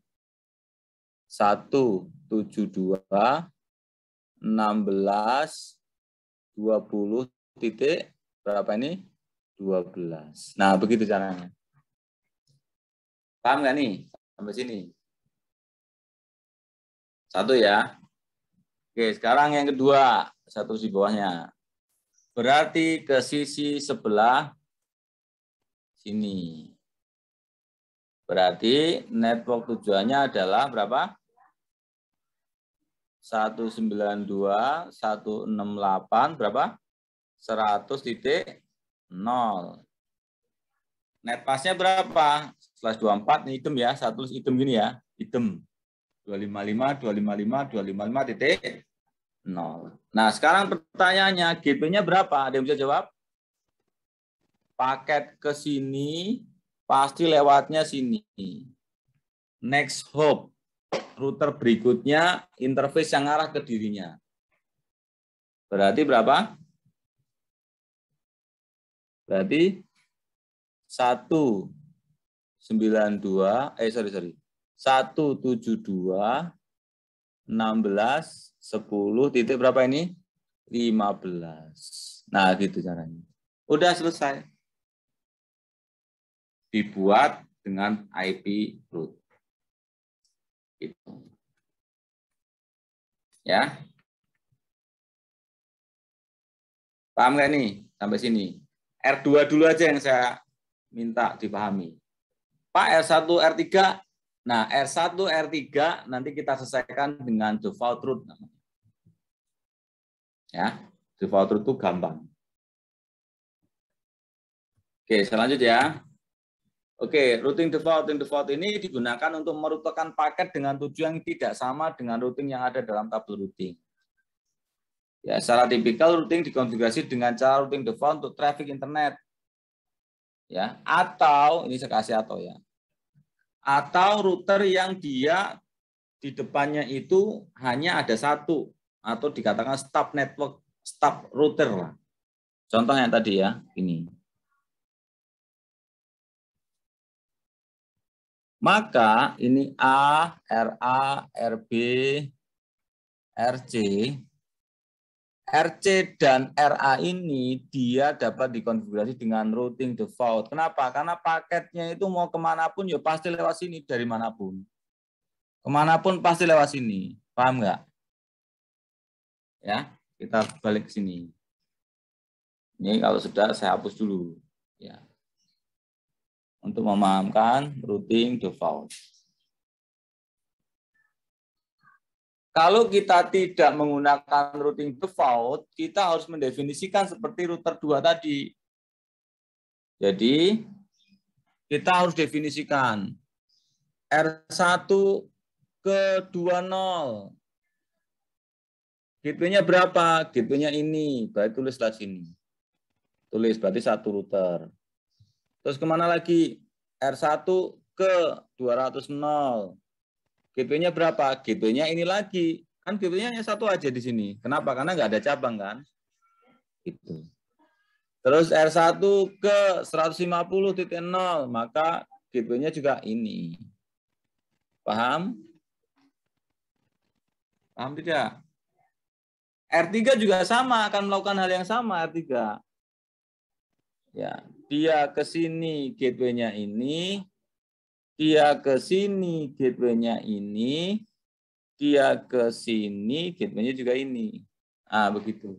172.16.20 titik berapa ini? 12. Nah, begitu caranya. Paham nggak nih? Sampai sini. Satu ya. Oke, sekarang yang kedua. Satu di bawahnya. Berarti ke sisi sebelah sini. Berarti network tujuannya adalah berapa? 192.168 berapa? 100.0. Netmasknya berapa? Slash 24 ini hitam ya, satu hitam gini ya, hitam 255.255.0. Nah, sekarang pertanyaannya, gateway-nya berapa? Ada yang bisa jawab? Paket ke sini pasti lewatnya sini. Next hop, router berikutnya interface yang arah ke dirinya. Berarti berapa? Berarti 172.16.10 titik berapa ini? 15. Nah, gitu caranya. Udah selesai. Dibuat dengan IP root. Gitu. Ya. Paham nggak nih sampai sini? R2 dulu aja yang saya minta dipahami. Pak, R1, R3. Nah, R1, R3 nanti kita selesaikan dengan default root. Ya, default root itu gampang. Oke, selanjut ya. Oke, routing default ini digunakan untuk merutekan paket dengan tujuan yang tidak sama dengan routing yang ada dalam tabel routing. Ya, secara tipikal routing dikonfigurasi dengan cara routing default untuk traffic internet. Ya, atau ini saya kasih atau ya. Atau router yang dia di depannya itu hanya ada satu atau dikatakan stub network, stub router lah. Contohnya tadi ya, ini. Maka ini A, RA, RB, RC RC dan RA ini dia dapat dikonfigurasi dengan routing default. Kenapa? Karena paketnya itu mau kemanapun ya pasti lewat sini dari manapun. Kemanapun pasti lewat sini. Paham nggak? Ya, kita balik ke sini. Ini kalau sudah saya hapus dulu. Ya. Untuk memahamkan routing default. Kalau kita tidak menggunakan routing default, kita harus mendefinisikan seperti router 2 tadi. Jadi, kita harus definisikan R1 ke 20. Gateway-nya berapa? Gateway-nya ini. Berarti tulislah sini. Tulis, berarti satu router. Terus kemana lagi? R1 ke 200. Gateway-nya berapa? Gateway-nya ini lagi. Kan gateway-nya satu aja di sini. Kenapa? Karena nggak ada cabang kan? Itu. Terus R1 ke 150.0, maka gateway-nya juga ini. Paham? Paham tidak? R3 juga sama, akan melakukan hal yang sama R3. Ya, dia ke sini gateway-nya ini, dia ke sini gateway-nya ini, dia ke sini gateway-nya juga ini. Ah, begitu.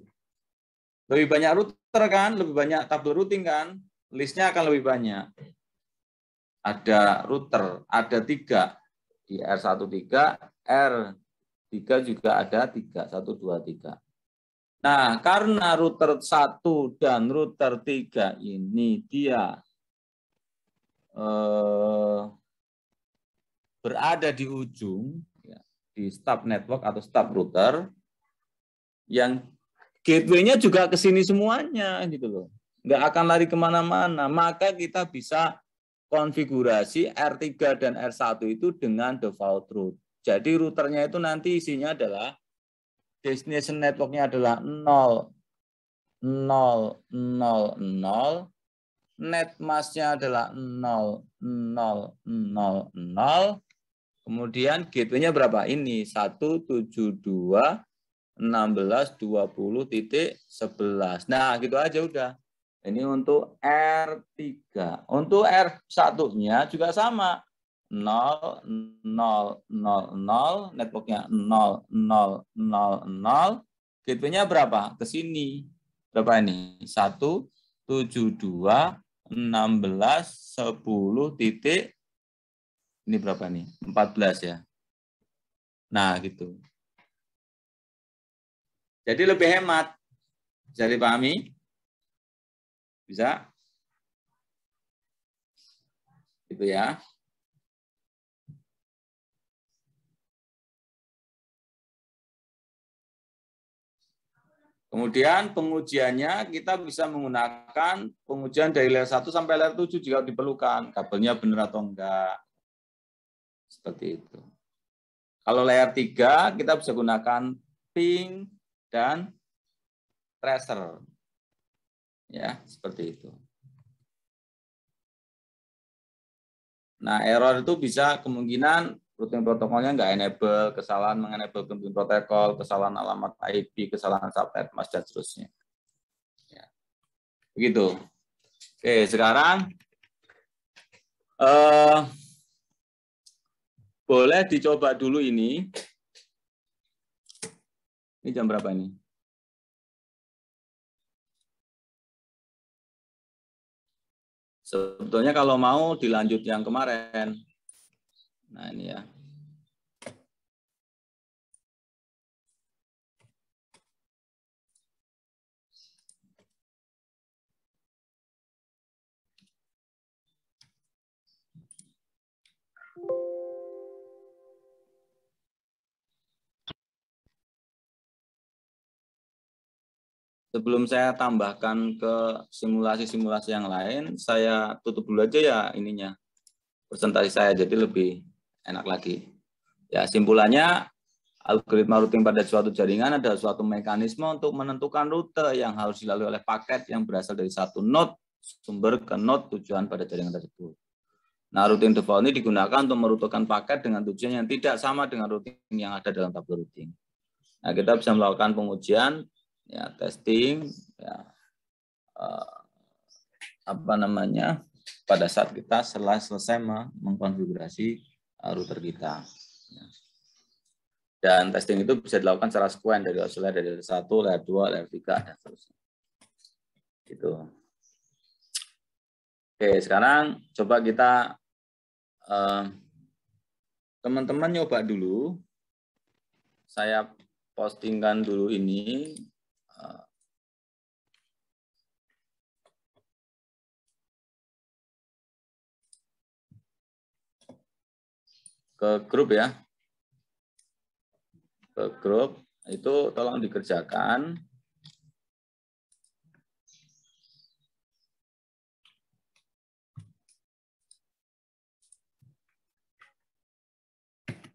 Lebih banyak router kan, lebih banyak tabel routing kan, listnya akan lebih banyak. Ada router, ada 3 di R13, R3 juga ada 3, 1, 2, 3. Nah, karena router 1 dan router 3 ini dia berada di ujung, ya, di stub network atau stub router, yang gateway-nya juga ke sini semuanya, gitu loh. Nggak akan lari kemana-mana. Maka kita bisa konfigurasi R3 dan R1 itu dengan default route. Jadi routernya itu nanti isinya adalah destination network-nya adalah 0, 0, 0, 0. Net mask-nya adalah 0, 0, 0, 0. Kemudian gateway-nya berapa? Ini 172, 16, 20.11. Nah, gitu aja udah. Ini untuk R3. Untuk R1-nya juga sama. 0, 0, 0, 0, networknya 0, 0, 0, 0. Gateway-nya berapa? Ke sini. Berapa ini? 1, 72, 16, 10 titik. Ini berapa nih? 14 ya. Nah, gitu. Jadi lebih hemat. Bisa dipahami? Bisa? Gitu ya. Kemudian pengujiannya kita bisa menggunakan pengujian dari layer 1 sampai layer 7 jika diperlukan. Kabelnya benar atau enggak. Seperti itu. Kalau layer 3 kita bisa gunakan ping dan tracer. Ya, seperti itu. Nah, error itu bisa kemungkinan routing protokolnya nggak enable, kesalahan mengenable routing protokol, kesalahan alamat IP, kesalahan subnet mask dan seterusnya. Ya. Begitu. Oke, sekarang boleh dicoba dulu ini. Ini jam berapa ini? Sebetulnya kalau mau dilanjut yang kemarin. Nah, ini ya. Sebelum saya tambahkan ke simulasi-simulasi yang lain, saya tutup dulu aja ya ininya. Presentasi saya jadi lebih enak lagi. Ya, simpulannya algoritma routing pada suatu jaringan adalah suatu mekanisme untuk menentukan rute yang harus dilalui oleh paket yang berasal dari satu node sumber ke node tujuan pada jaringan tersebut. Nah, routing default ini digunakan untuk merutekan paket dengan tujuan yang tidak sama dengan routing yang ada dalam tabel routing. Nah, kita bisa melakukan pengujian ya testing ya pada saat kita selesai mengkonfigurasi router kita. Dan testing itu bisa dilakukan secara sekuen dari layer 1, layer 2, layer 3 dan seterusnya. Gitu. Oke, sekarang coba kita teman-teman nyoba dulu. Saya postingkan dulu ini ke grup ya. Ke grup itu tolong dikerjakan.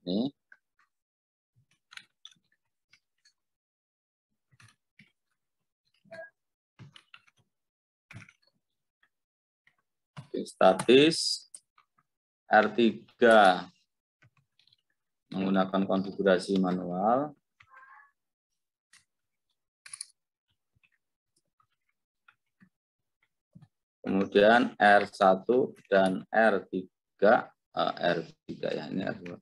Ini. Statis R3 menggunakan konfigurasi manual. Kemudian R1 dan R3 ya, ini R2.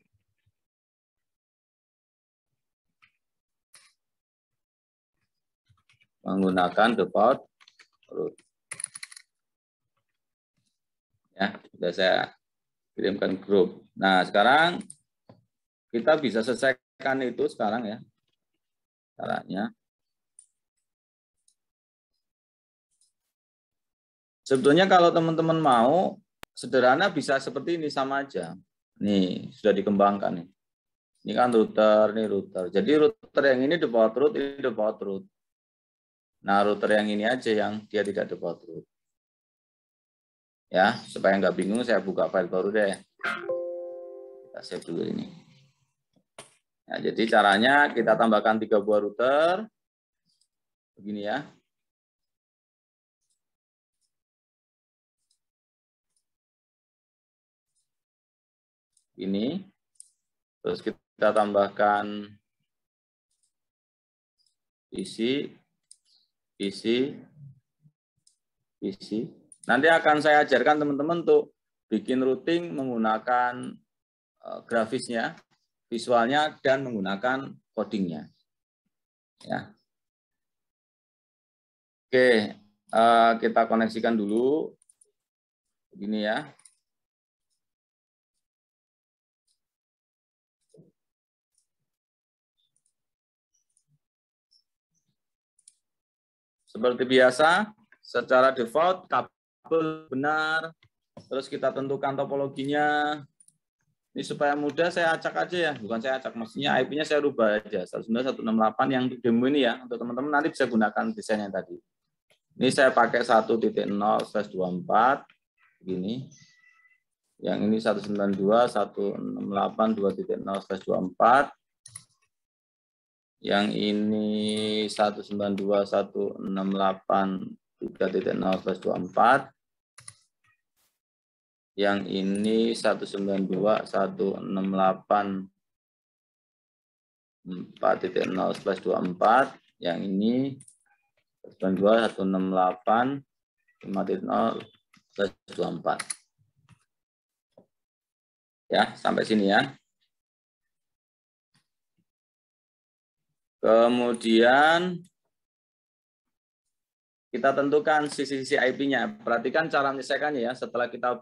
Menggunakan default root. Ya, sudah saya kirimkan grup. Nah, sekarang kita bisa selesaikan itu sekarang ya. Caranya. Sebetulnya kalau teman-teman mau, sederhana bisa seperti ini, sama aja. Nih, sudah dikembangkan nih. Ini kan router, ini router. Jadi router yang ini default root, ini default root. Nah, router yang ini aja yang dia tidak default root. Ya, supaya nggak bingung, saya buka file baru deh. Kita save dulu ini. Nah, jadi caranya kita tambahkan 3 buah router. Begini ya. Ini. Terus kita tambahkan PC. Nanti akan saya ajarkan teman-teman untuk bikin routing menggunakan grafisnya, visualnya, dan menggunakan codingnya. Ya. Oke, kita koneksikan dulu. Begini ya. Seperti biasa, secara default kabel benar, terus kita tentukan topologinya. Ini supaya mudah saya acak aja ya, bukan saya acak, maksudnya IP-nya saya rubah aja, 192.168 yang untuk demo ini ya, untuk teman-teman nanti bisa gunakan desainnya tadi. Ini saya pakai 1.0/24, begini. Yang ini 192.168.2.0/24. Yang ini 192.168.3.0/24. Yang ini 192.168.4.0/24. Yang ini 192.168.5.0/24. Ya, sampai sini ya. Kemudian kita tentukan sisi-sisi IP-nya. Perhatikan cara menyelesaikannya ya. Setelah kita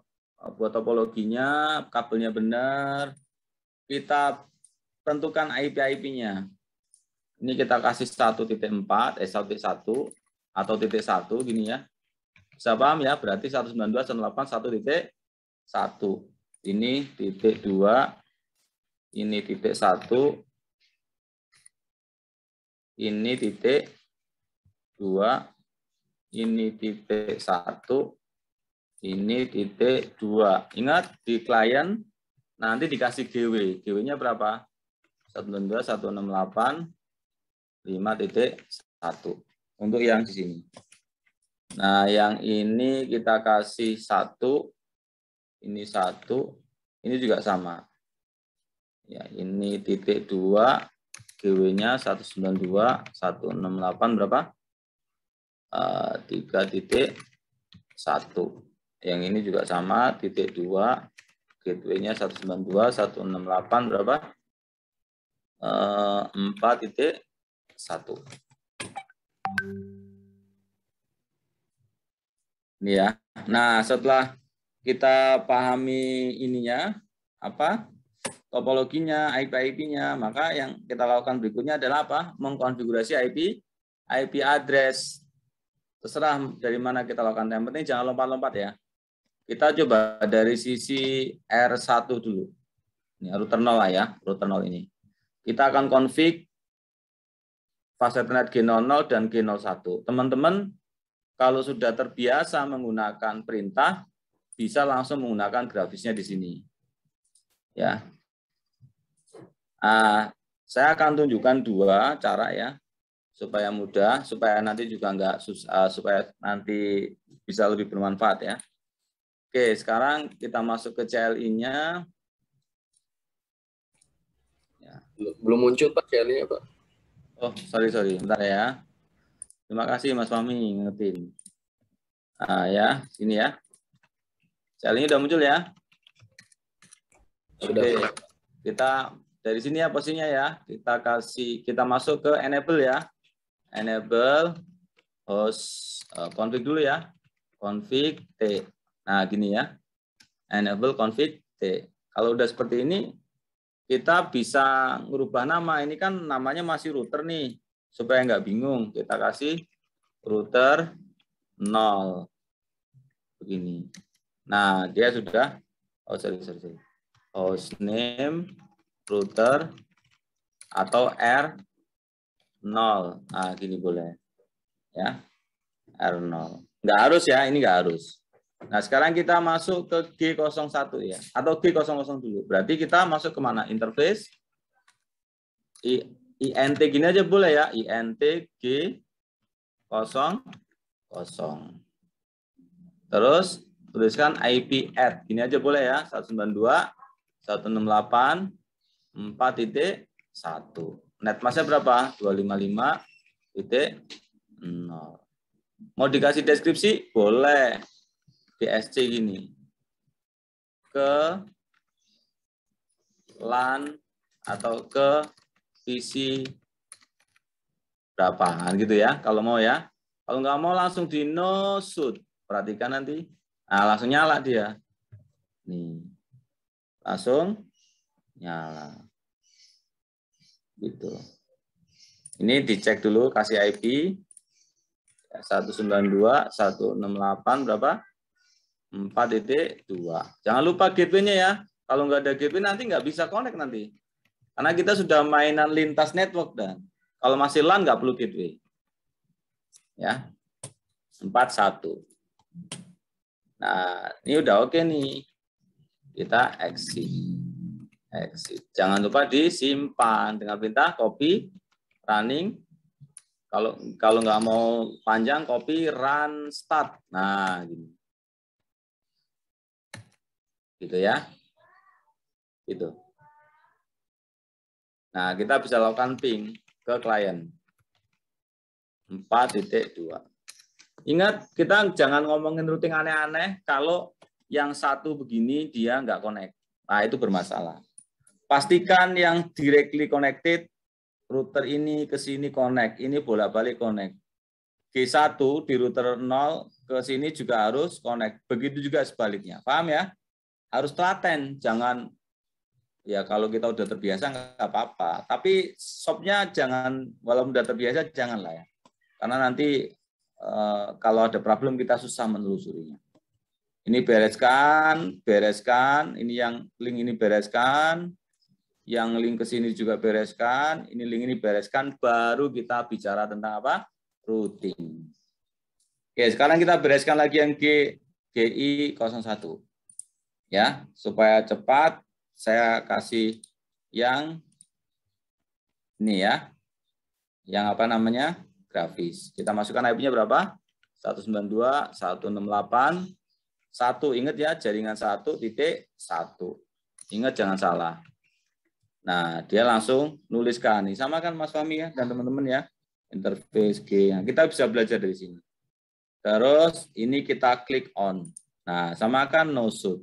buat topologinya, kabelnya benar, kita tentukan IP-IP-nya. Ini kita kasih 1.4, 1.1 atau titik 1 gini ya. Bisa paham ya? Berarti 192.168.1.1. Ini titik 2, ini titik 1, ini titik 2, ini titik 1, ini titik 2. Ingat di klien nanti dikasih GW. GW-nya berapa? 192.168.5.1 untuk yang di sini. Nah, yang ini kita kasih 1, ini 1, ini juga sama. Ya, ini titik 2, GW-nya 192.168 berapa? 3.1. Yang ini juga sama, titik 2, gateway-nya 192.168 berapa? 4.1. Ini ya. Nah, setelah kita pahami ininya, apa? Topologinya, IP-nya, maka yang kita lakukan berikutnya adalah apa? Mengkonfigurasi IP address. Terserah dari mana kita lakukan. Yang penting jangan lompat-lompat ya. Kita coba dari sisi R1 dulu. Ini router 0 lah ya, router 0 ini. Kita akan config fast Ethernet G00 dan G01. Teman-teman, kalau sudah terbiasa menggunakan perintah, bisa langsung menggunakan grafisnya di sini. Ya. Saya akan tunjukkan dua cara ya, supaya mudah, supaya nanti juga enggak susah, supaya nanti bisa lebih bermanfaat ya. Oke, sekarang kita masuk ke CLI-nya. Ya. Belum muncul Pak CLI-nya Pak. Oh, sorry, bentar ya. Terima kasih Mas Fahmi ngetin. Ya, sini ya. CLI-nya udah muncul ya. Sudah. Oke, kita dari sini ya posisinya ya. Kita masuk ke enable ya. Enable host config dulu ya. Config T. Nah, gini ya. Enable config T. Kalau udah seperti ini, kita bisa merubah nama. Ini kan namanya masih router nih. Supaya nggak bingung, kita kasih router 0. Begini. Nah, dia sudah, sorry. Hostname router atau R0. Nah, gini boleh. Ya. R0. Nggak harus ya, ini nggak harus. Nah, sekarang kita masuk ke G01 ya, atau G00 dulu. Berarti kita masuk ke mana? Interface. INT gini aja boleh ya, INT G00. Terus tuliskan IP add, gini aja boleh ya, 192.168.4.1. Netmasknya berapa? 255.0. Mau dikasih deskripsi? Boleh. DSC gini. Ke LAN atau ke PC berapaan gitu ya, kalau mau ya. Kalau nggak mau langsung di no shoot. Perhatikan nanti. Nah, langsung nyala dia. Nih. Langsung nyala. Gitu. Ini dicek dulu, kasih IP 192.168 berapa? 4.2. Jangan lupa gateway-nya ya. Kalau nggak ada gateway nanti nggak bisa connect nanti. Karena kita sudah mainan lintas network dan kalau masih LAN nggak perlu gateway. Ya. 41. Nah, ini udah oke nih. Kita exit. Jangan lupa disimpan dengan perintah copy running. Kalau nggak mau panjang, copy run start. Nah, gini. Gitu ya. Gitu. Nah, kita bisa lakukan ping ke klien. 4.2. Ingat, kita jangan ngomongin routing aneh-aneh kalau yang satu begini dia nggak connect. Nah, itu bermasalah. Pastikan yang directly connected, router ini ke sini connect, ini bolak-balik connect. G1 di router 0 ke sini juga harus connect. Begitu juga sebaliknya. Paham ya? Harus telaten, jangan ya kalau kita udah terbiasa nggak apa-apa. Tapi shopnya jangan, walaupun udah terbiasa janganlah ya. Karena nanti kalau ada problem kita susah menelusurinya. Ini bereskan, ini yang link ini bereskan, yang link ke sini juga bereskan, ini link ini bereskan, baru kita bicara tentang apa? Routing. Oke, sekarang kita bereskan lagi yang GI01. Ya, supaya cepat saya kasih yang ini ya. Yang apa namanya? Grafis. Kita masukkan IP-nya berapa? 192.168. 1, ingat ya, jaringan 1.1. Ingat jangan salah. Nah, dia langsung nuliskan. Nih, sama kan Mas Fahmi ya dan teman-teman ya. Interface G. Nah, kita bisa belajar dari sini. Terus ini kita klik on. Nah, sama kan no shoot.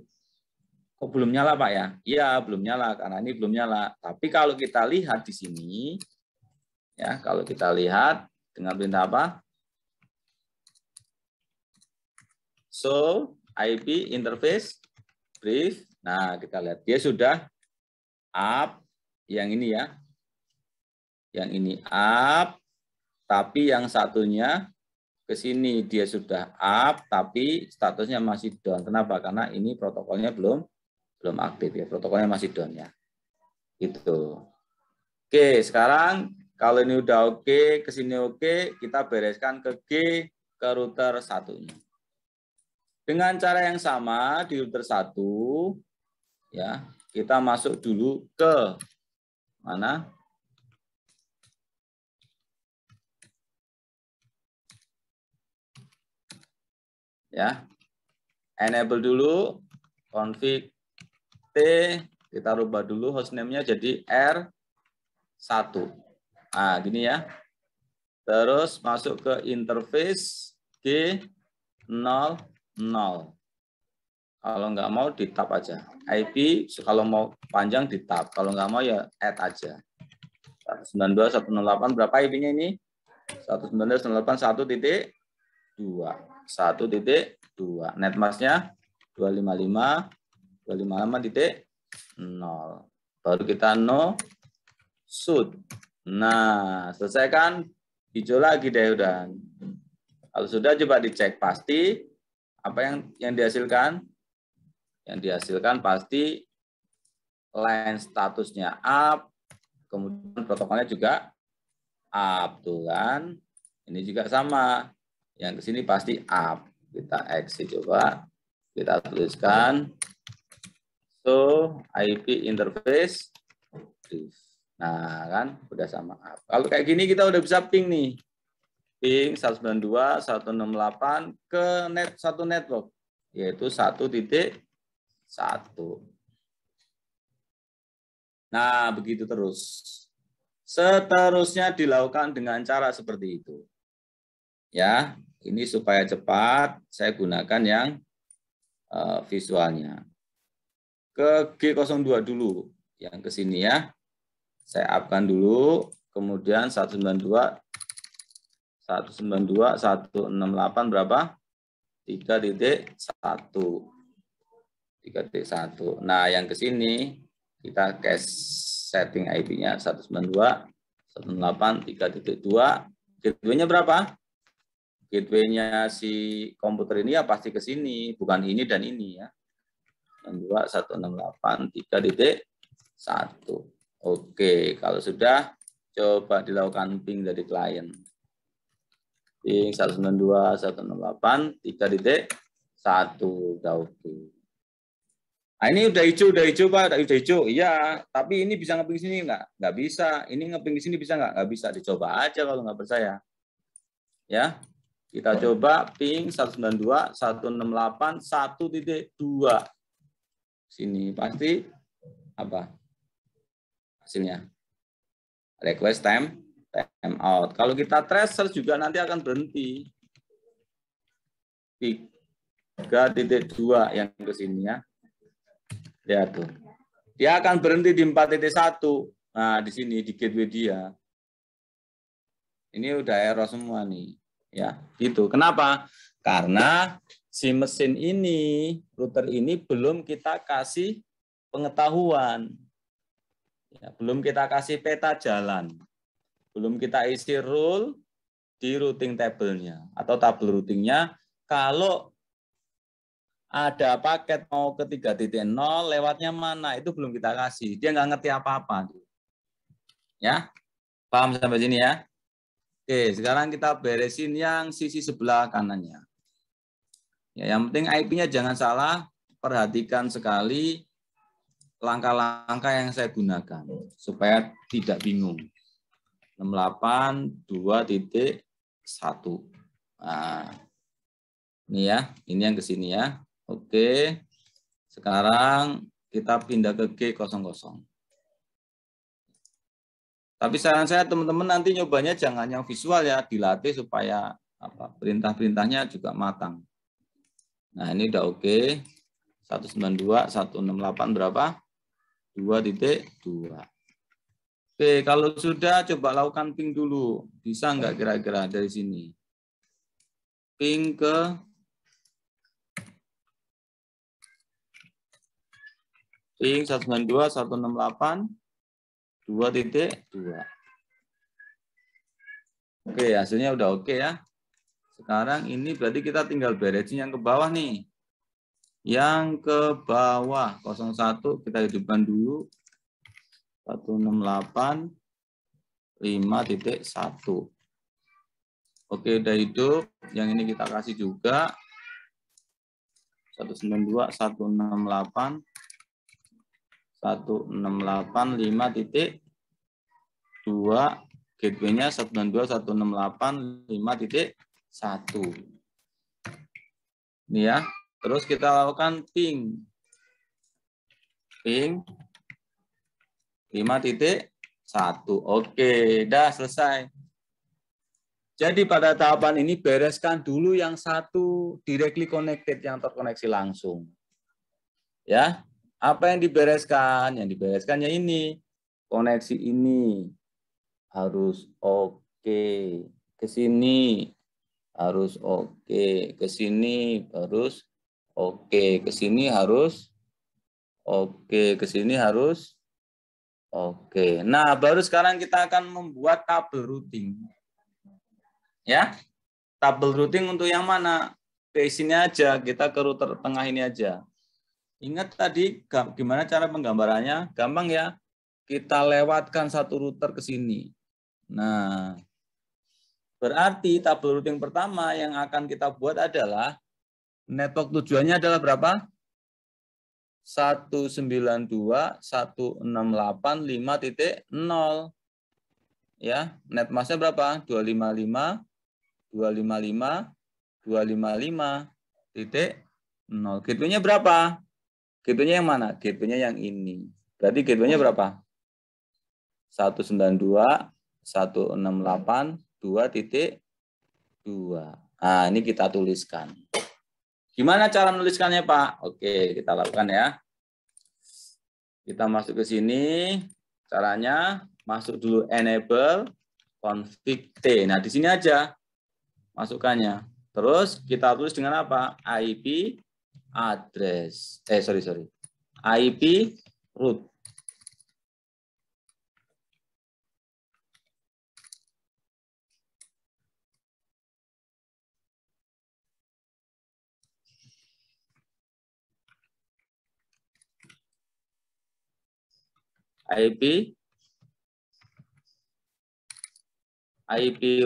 Kok belum nyala Pak ya? Iya, belum nyala karena ini belum nyala. Tapi kalau kita lihat di sini, ya, kalau kita lihat dengan perintah apa? So, IP interface brief. Nah, kita lihat dia sudah up yang ini ya. Yang ini up, tapi yang satunya ke sini dia sudah up, tapi statusnya masih down. Kenapa? Karena ini protokolnya belum aktif ya. Protokolnya masih down ya. Itu. Oke, sekarang kalau ini udah oke, ke sini oke, kita bereskan ke G, ke router satunya. Dengan cara yang sama di router 1, ya, kita masuk dulu ke mana? Ya, enable dulu, config T, kita rubah dulu hostname-nya jadi R1. Nah, gini ya. Terus masuk ke interface G00. Kalau nggak mau di tab aja. IP kalau mau panjang di tab, kalau nggak mau ya add aja. 192.168 berapa IP-nya ini? 192.168.1.2. 1.2. Netmask-nya 255.255.0. Baru kita no shoot. Nah, selesai kan? Hijau lagi deh udah. Kalau sudah coba dicek pasti apa yang dihasilkan? Yang dihasilkan pasti line statusnya up, kemudian protokolnya juga up tuh kan. Ini juga sama. Yang ke sini pasti up. Kita exit coba. Kita tuliskan so IP interface. Nah, kan udah sama up. Kalau kayak gini kita udah bisa ping nih. Ping 192.168 ke satu network yaitu 1.1. Nah, begitu terus. Seterusnya dilakukan dengan cara seperti itu. Ya, ini supaya cepat saya gunakan yang visualnya. Ke G02 dulu, yang ke sini ya. Saya upkan dulu, kemudian 192.168 berapa? 3.1. 3.1. Nah, yang ke sini kita cache setting IP-nya 192.168.3.2. Gateway-nya berapa? Gateway-nya si komputer ini ya pasti ke sini, bukan ini dan ini ya. 192.168.3.1. Oke, kalau sudah coba dilakukan ping dari klien. Ping 192.168.3.1 udah oke. Nah, ini udah hijau Pak, udah hijau. Iya, tapi ini bisa ngeping sini nggak bisa. Ini ngeping di sini bisa nggak bisa. Dicoba aja kalau nggak percaya. Ya, kita coba ping 192.168.1.2. Sini pasti apa hasilnya? Request time out. Kalau kita tracer juga nanti akan berhenti. 3.2 yang ke sini ya. Lihat tuh. Dia akan berhenti di 4.1. Nah, di sini di gateway dia. Ini udah error semua nih. Ya, gitu. Kenapa? Karena si mesin ini, router ini belum kita kasih pengetahuan. Ya, belum kita kasih peta jalan. Belum kita isi rule di routing table-nya atau tabel routing-nya. Kalau ada paket mau ke 3.0 lewatnya mana itu belum kita kasih. Dia nggak ngerti apa-apa. Ya, paham sampai sini ya? Oke, sekarang kita beresin yang sisi sebelah kanannya. Ya, yang penting IP-nya jangan salah. Perhatikan sekali langkah-langkah yang saya gunakan supaya tidak bingung. 68.2.1. Nah, ini ya, ini yang ke sini ya. Oke, sekarang kita pindah ke G00. Tapi saran saya teman-teman nanti nyobanya jangan yang visual ya, dilatih supaya perintah-perintahnya juga matang. Nah, ini udah oke. 192, 168 berapa? 2.2. Oke, kalau sudah coba lakukan ping dulu. Bisa nggak kira-kira dari sini? Ping ke ping 192, 168, 2.2. Oke, hasilnya udah oke ya. Sekarang ini berarti kita tinggal beresin yang ke bawah nih. Yang ke bawah 01 kita hidupkan dulu. 168 5.1. Oke, udah hidup. Yang ini kita kasih juga 192 168 5.2. Gateway-nya 192 168 5.1. Ini ya. Terus kita lakukan ping 5.1. Oke, dah selesai. Jadi pada tahapan ini bereskan dulu yang satu directly connected yang terkoneksi langsung. Ya, apa yang dibereskan? Yang dibereskannya ini, koneksi ini harus oke, ke sini harus oke, ke sini harus oke, ke sini harus oke, ke sini harus oke. Nah, baru sekarang kita akan membuat tabel routing. Ya, tabel routing untuk yang mana? Ke sini aja, kita ke router tengah ini aja. Ingat tadi gimana cara penggambarannya? Gampang ya. Kita lewatkan satu router ke sini. Nah, berarti tabel routing pertama yang akan kita buat adalah network tujuannya adalah berapa? 192.168.5.0. Ya, net masknya berapa? 255.255.255.0. Gateway-nya berapa? Gateway-nya yang mana? Gateway-nya yang ini. Berarti gateway-nya berapa? 192.168.2.2. Nah, ini kita tuliskan. Gimana cara menuliskannya, Pak? Oke, kita lakukan ya. Kita masuk ke sini. Caranya masuk dulu enable config T. Nah, di sini aja masukkannya. Terus kita tulis dengan apa? IP address. IP root. IP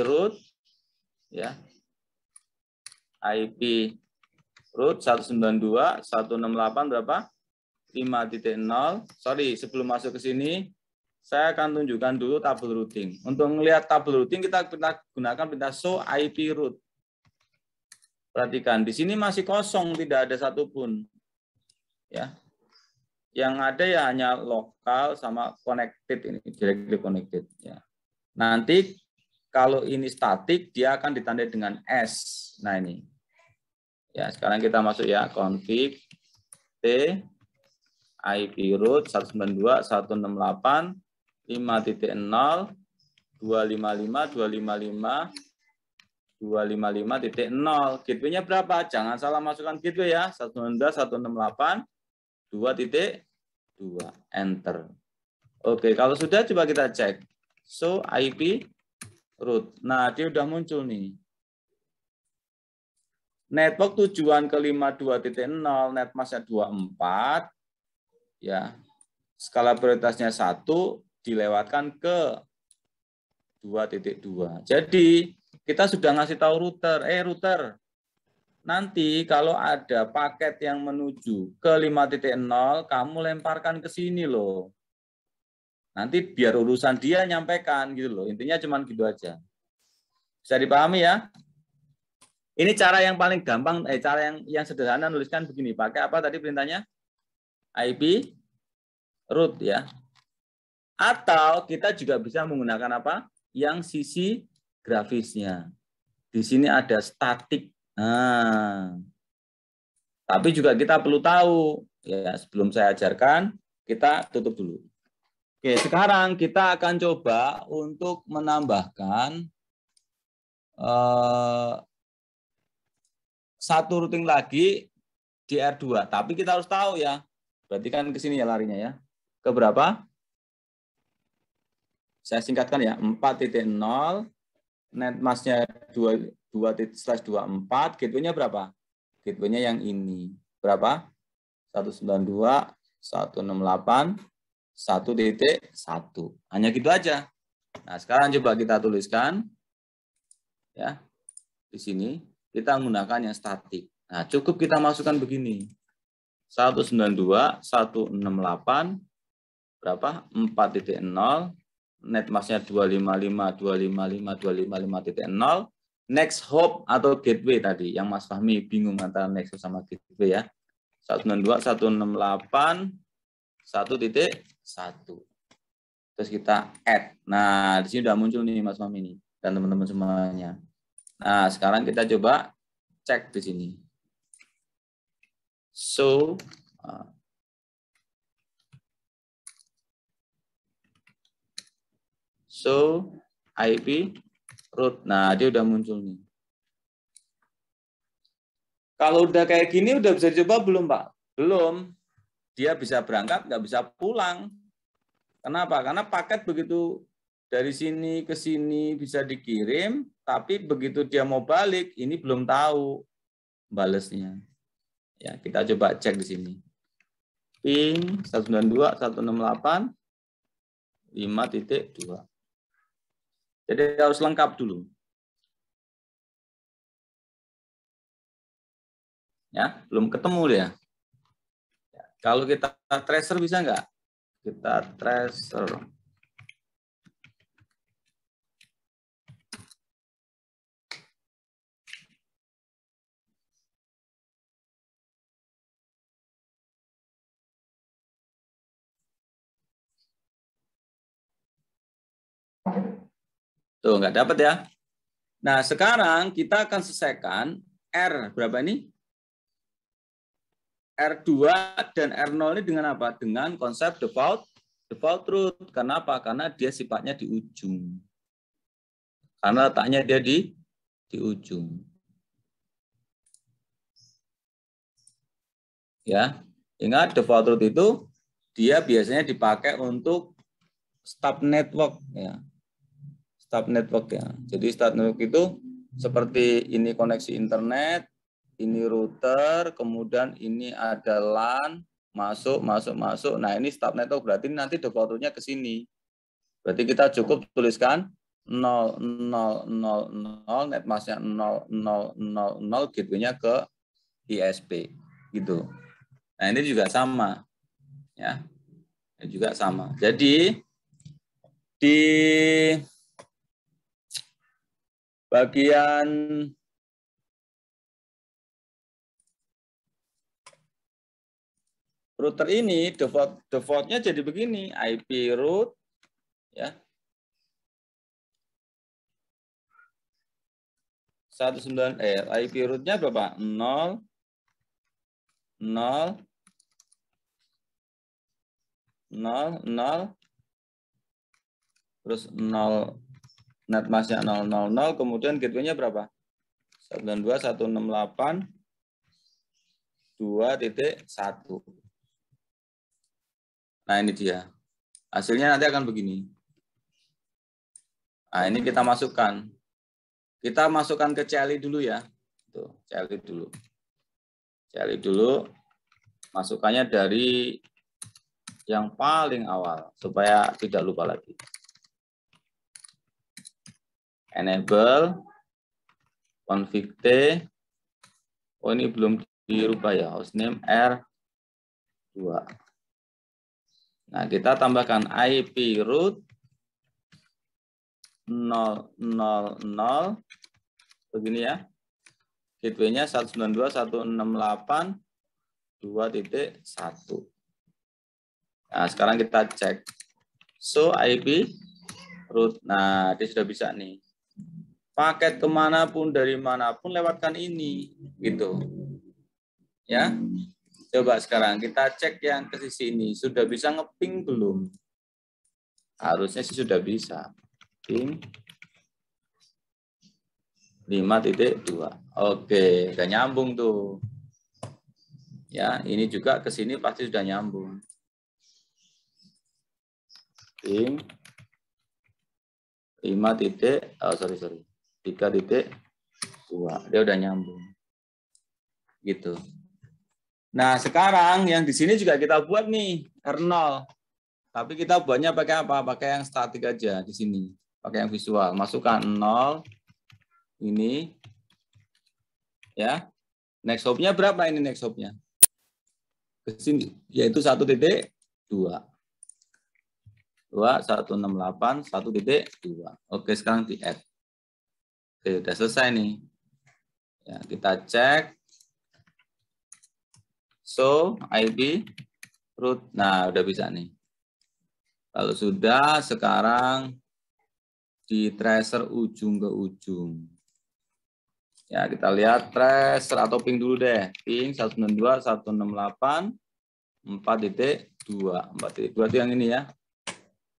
root ya. IP root 192.168 berapa? 5.0. Sorry, sebelum masuk ke sini saya akan tunjukkan dulu tabel routing. Untuk melihat tabel routing kita gunakan perintah show IP root. Perhatikan di sini masih kosong, tidak ada satupun. Ya. Yang ada ya hanya lokal sama connected ini, directly connected ya. Nanti kalau ini statik dia akan ditandai dengan S. Nah ini. Ya, sekarang kita masuk ya config T IP root 192.168.5.0 255.255.0. Gateway-nya berapa? Jangan salah masukkan gateway ya. 192.168.2.2. Enter. Oke, kalau sudah coba kita cek. So IP root. Nah, dia udah muncul nih. Network tujuan ke 52.0, netmasknya 24. Ya. Skala prioritasnya 1 dilewatkan ke 2.2. Jadi, kita sudah ngasih tahu router, router. Nanti kalau ada paket yang menuju ke 5.0, kamu lemparkan ke sini loh. Nanti biar urusan dia nyampaikan gitu loh. Intinya cuma gitu aja. Bisa dipahami ya? Ini cara yang paling gampang, cara yang sederhana nuliskan begini. Pakai apa tadi perintahnya? IP root ya. Atau kita juga bisa menggunakan apa? Yang sisi grafisnya. Di sini ada statik. Nah, tapi juga kita perlu tahu, ya sebelum saya ajarkan, kita tutup dulu. Oke, sekarang kita akan coba untuk menambahkan satu routing lagi di R2. Tapi kita harus tahu ya, berarti kan ke sini ya larinya ya. Ke berapa? Saya singkatkan ya, 4.0, netmasknya 2/24, gateway-nya berapa? Gateway-nya yang ini. Berapa? 192, 168, 1.1. Hanya gitu aja. Nah, sekarang coba kita tuliskan. Ya, di sini kita menggunakan yang statik. Nah, cukup kita masukkan begini. 192, 168, berapa? 4.0, netmasknya 255, 255, 255.0. Next hop atau gateway tadi yang Mas Fahmi bingung antara next sama gateway ya. 192, 168, 1.1. Terus kita add. Nah, di sini udah muncul nih Mas Fahmi nih dan teman-teman semuanya. Nah, sekarang kita coba cek di sini. So IP root. Nah, dia udah muncul nih. Kalau udah kayak gini udah bisa dicoba belum, Pak? Belum. Dia bisa berangkat, nggak bisa pulang. Kenapa? Karena paket begitu dari sini ke sini bisa dikirim, tapi begitu dia mau balik, ini belum tahu balesnya. Ya, kita coba cek di sini. Ping 192, 168, 5.2. Jadi harus lengkap dulu. Ya, belum ketemu ya. Kalau kita tracer bisa nggak? Kita tracer. Tuh, nggak dapat ya. Nah, sekarang kita akan selesaikan R berapa ini? R2 dan R0 ini dengan apa? Dengan konsep default root. Kenapa? Karena dia sifatnya di ujung. Karena letaknya dia di ujung. Ya, ingat default root itu dia biasanya dipakai untuk stub network ya. Stub network ya. Jadi stub network itu seperti ini koneksi internet, ini router, kemudian ini ada LAN, masuk. Nah, ini stub network berarti nanti default root-nya ke sini. Berarti kita cukup tuliskan 0.0.0.0, netmasknya 0.0.0.0, gateway-nya ke ISP gitu. Nah, ini juga sama. Ya. Ini juga sama. Jadi di bagian router ini defaultnya jadi begini, IP root ya. 19 IP root-nya berapa? 0 0 0 0 terus 0 netmasknya 000, kemudian gateway-nya berapa? 192.168 2.1. Nah, ini dia. Hasilnya nanti akan begini. Nah, ini kita masukkan. Kita masukkan ke CLI dulu ya. Tuh, CLI dulu. CLI dulu. Masukannya dari yang paling awal supaya tidak lupa lagi. Enable config T. Oh, ini belum dirubah ya. Hostname R2. Nah, kita tambahkan IP root 000 begini ya. Gateway-nya 192.168 2.1. Nah, sekarang kita cek. So IP root. Nah, dia sudah bisa nih. Paket kemanapun dari manapun lewatkan ini, gitu. Ya, coba sekarang kita cek yang ke sisi ini. Sudah bisa ngeping belum? Harusnya sih sudah bisa. Ping 5.2. Oke, udah nyambung tuh. Ya, ini juga ke sini pasti sudah nyambung. Ping 3.2. Dia udah nyambung. Gitu. Nah, sekarang yang di sini juga kita buat nih R0. Tapi kita buatnya pakai apa? Pakai yang statik aja di sini. Pakai yang visual. Masukkan 0 ini ya. Next hop-nya berapa ini next hop-nya? Ke sini yaitu 1.2. 168 1.2. Oke, sekarang di add. Oke, udah selesai nih. Ya, kita cek. So, IP root. Nah, udah bisa nih. Kalau sudah, sekarang di tracer ujung ke ujung. Ya, kita lihat tracer atau ping dulu deh. Ping 192 168 4.2. 4.2 itu yang ini ya.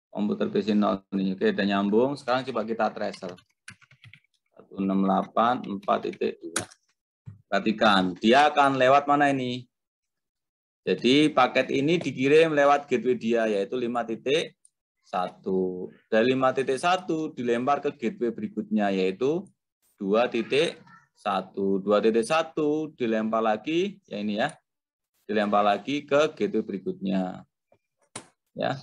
Komputer PC 0 nih. Oke, udah nyambung. Sekarang coba kita tracer. 168 4.2. Perhatikan, dia akan lewat mana ini? Jadi paket ini dikirim lewat gateway dia yaitu 5.1. Dari 5.1 dilempar ke gateway berikutnya yaitu 2.1. 2.1 dilempar lagi ya ini ya. Dilempar lagi ke gateway berikutnya. Ya.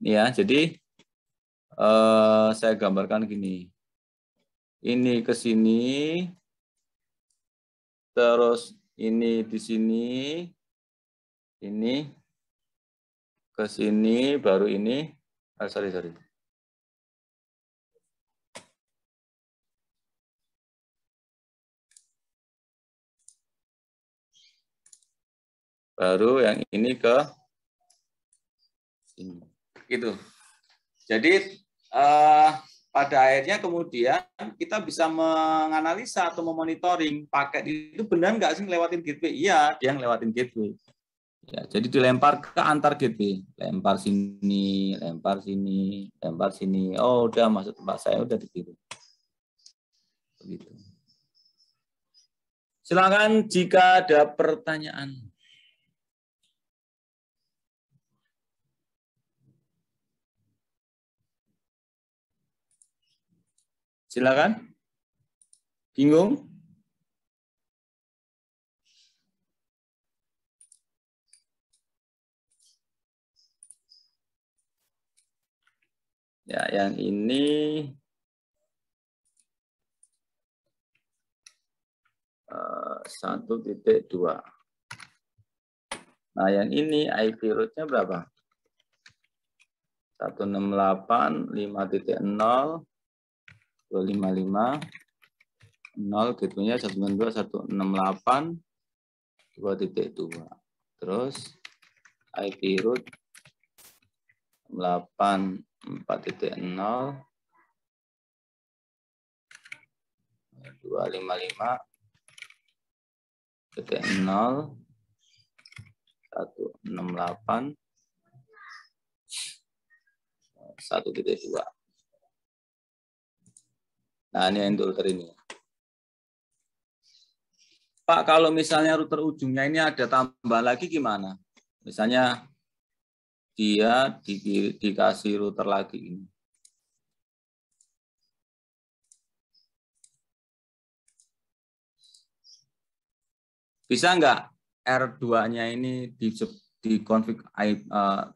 Ya, jadi saya gambarkan gini. Ini ke sini, terus ini di sini, ini ke sini, baru ini. Sorry. Baru yang ini ke sini. Gitu. Jadi pada akhirnya kemudian kita bisa menganalisa atau memonitoring paket itu benar nggak sih ngelewatin gateway? Iya, dia ngelewatin gateway. Ya, jadi dilempar ke antar gateway, lempar sini, lempar sini, lempar sini. Oh, udah masuk tempat saya, udah dikirim. Begitu. Silakan jika ada pertanyaan. Silakan. Bingung? Ya, yang ini 1.2. Nah, yang ini IP root-nya berapa? 168 5.0 255 0 gateway-nya 192 168 2.2. Terus IP root 8 4.0 255 0 168 1.2. Nah, ini yang router ini. Pak, kalau misalnya router ujungnya ini ada tambahan lagi gimana? Misalnya dia dikasih router lagi ini. Bisa nggak R2-nya ini di config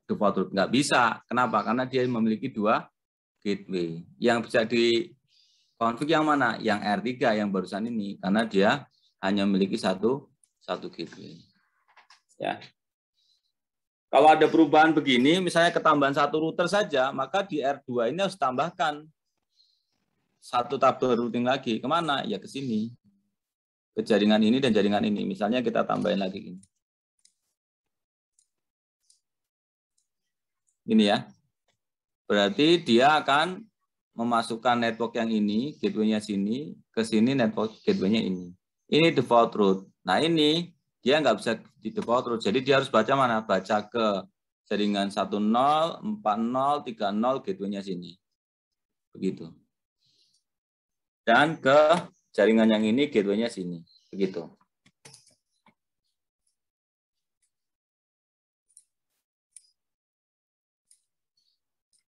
default root? Nggak bisa. Kenapa? Karena dia memiliki 2 gateway. Yang bisa di config yang mana? Yang R3 yang barusan ini. Karena dia hanya memiliki satu gateway. Ya. Kalau ada perubahan begini, misalnya ketambahan 1 router saja, maka di R2 ini harus tambahkan satu tabel routing lagi. Kemana? Ya ke sini. Ke jaringan ini dan jaringan ini. Misalnya kita tambahin lagi ini. Ini ya. Berarti dia akan memasukkan network yang ini, gateway-nya sini, ke sini network gateway-nya ini. Ini default route. Nah ini dia nggak bisa di default route. Jadi dia harus baca mana? Baca ke jaringan 10, 40, 30 gateway-nya sini. Begitu. Dan ke jaringan yang ini gateway-nya sini. Begitu.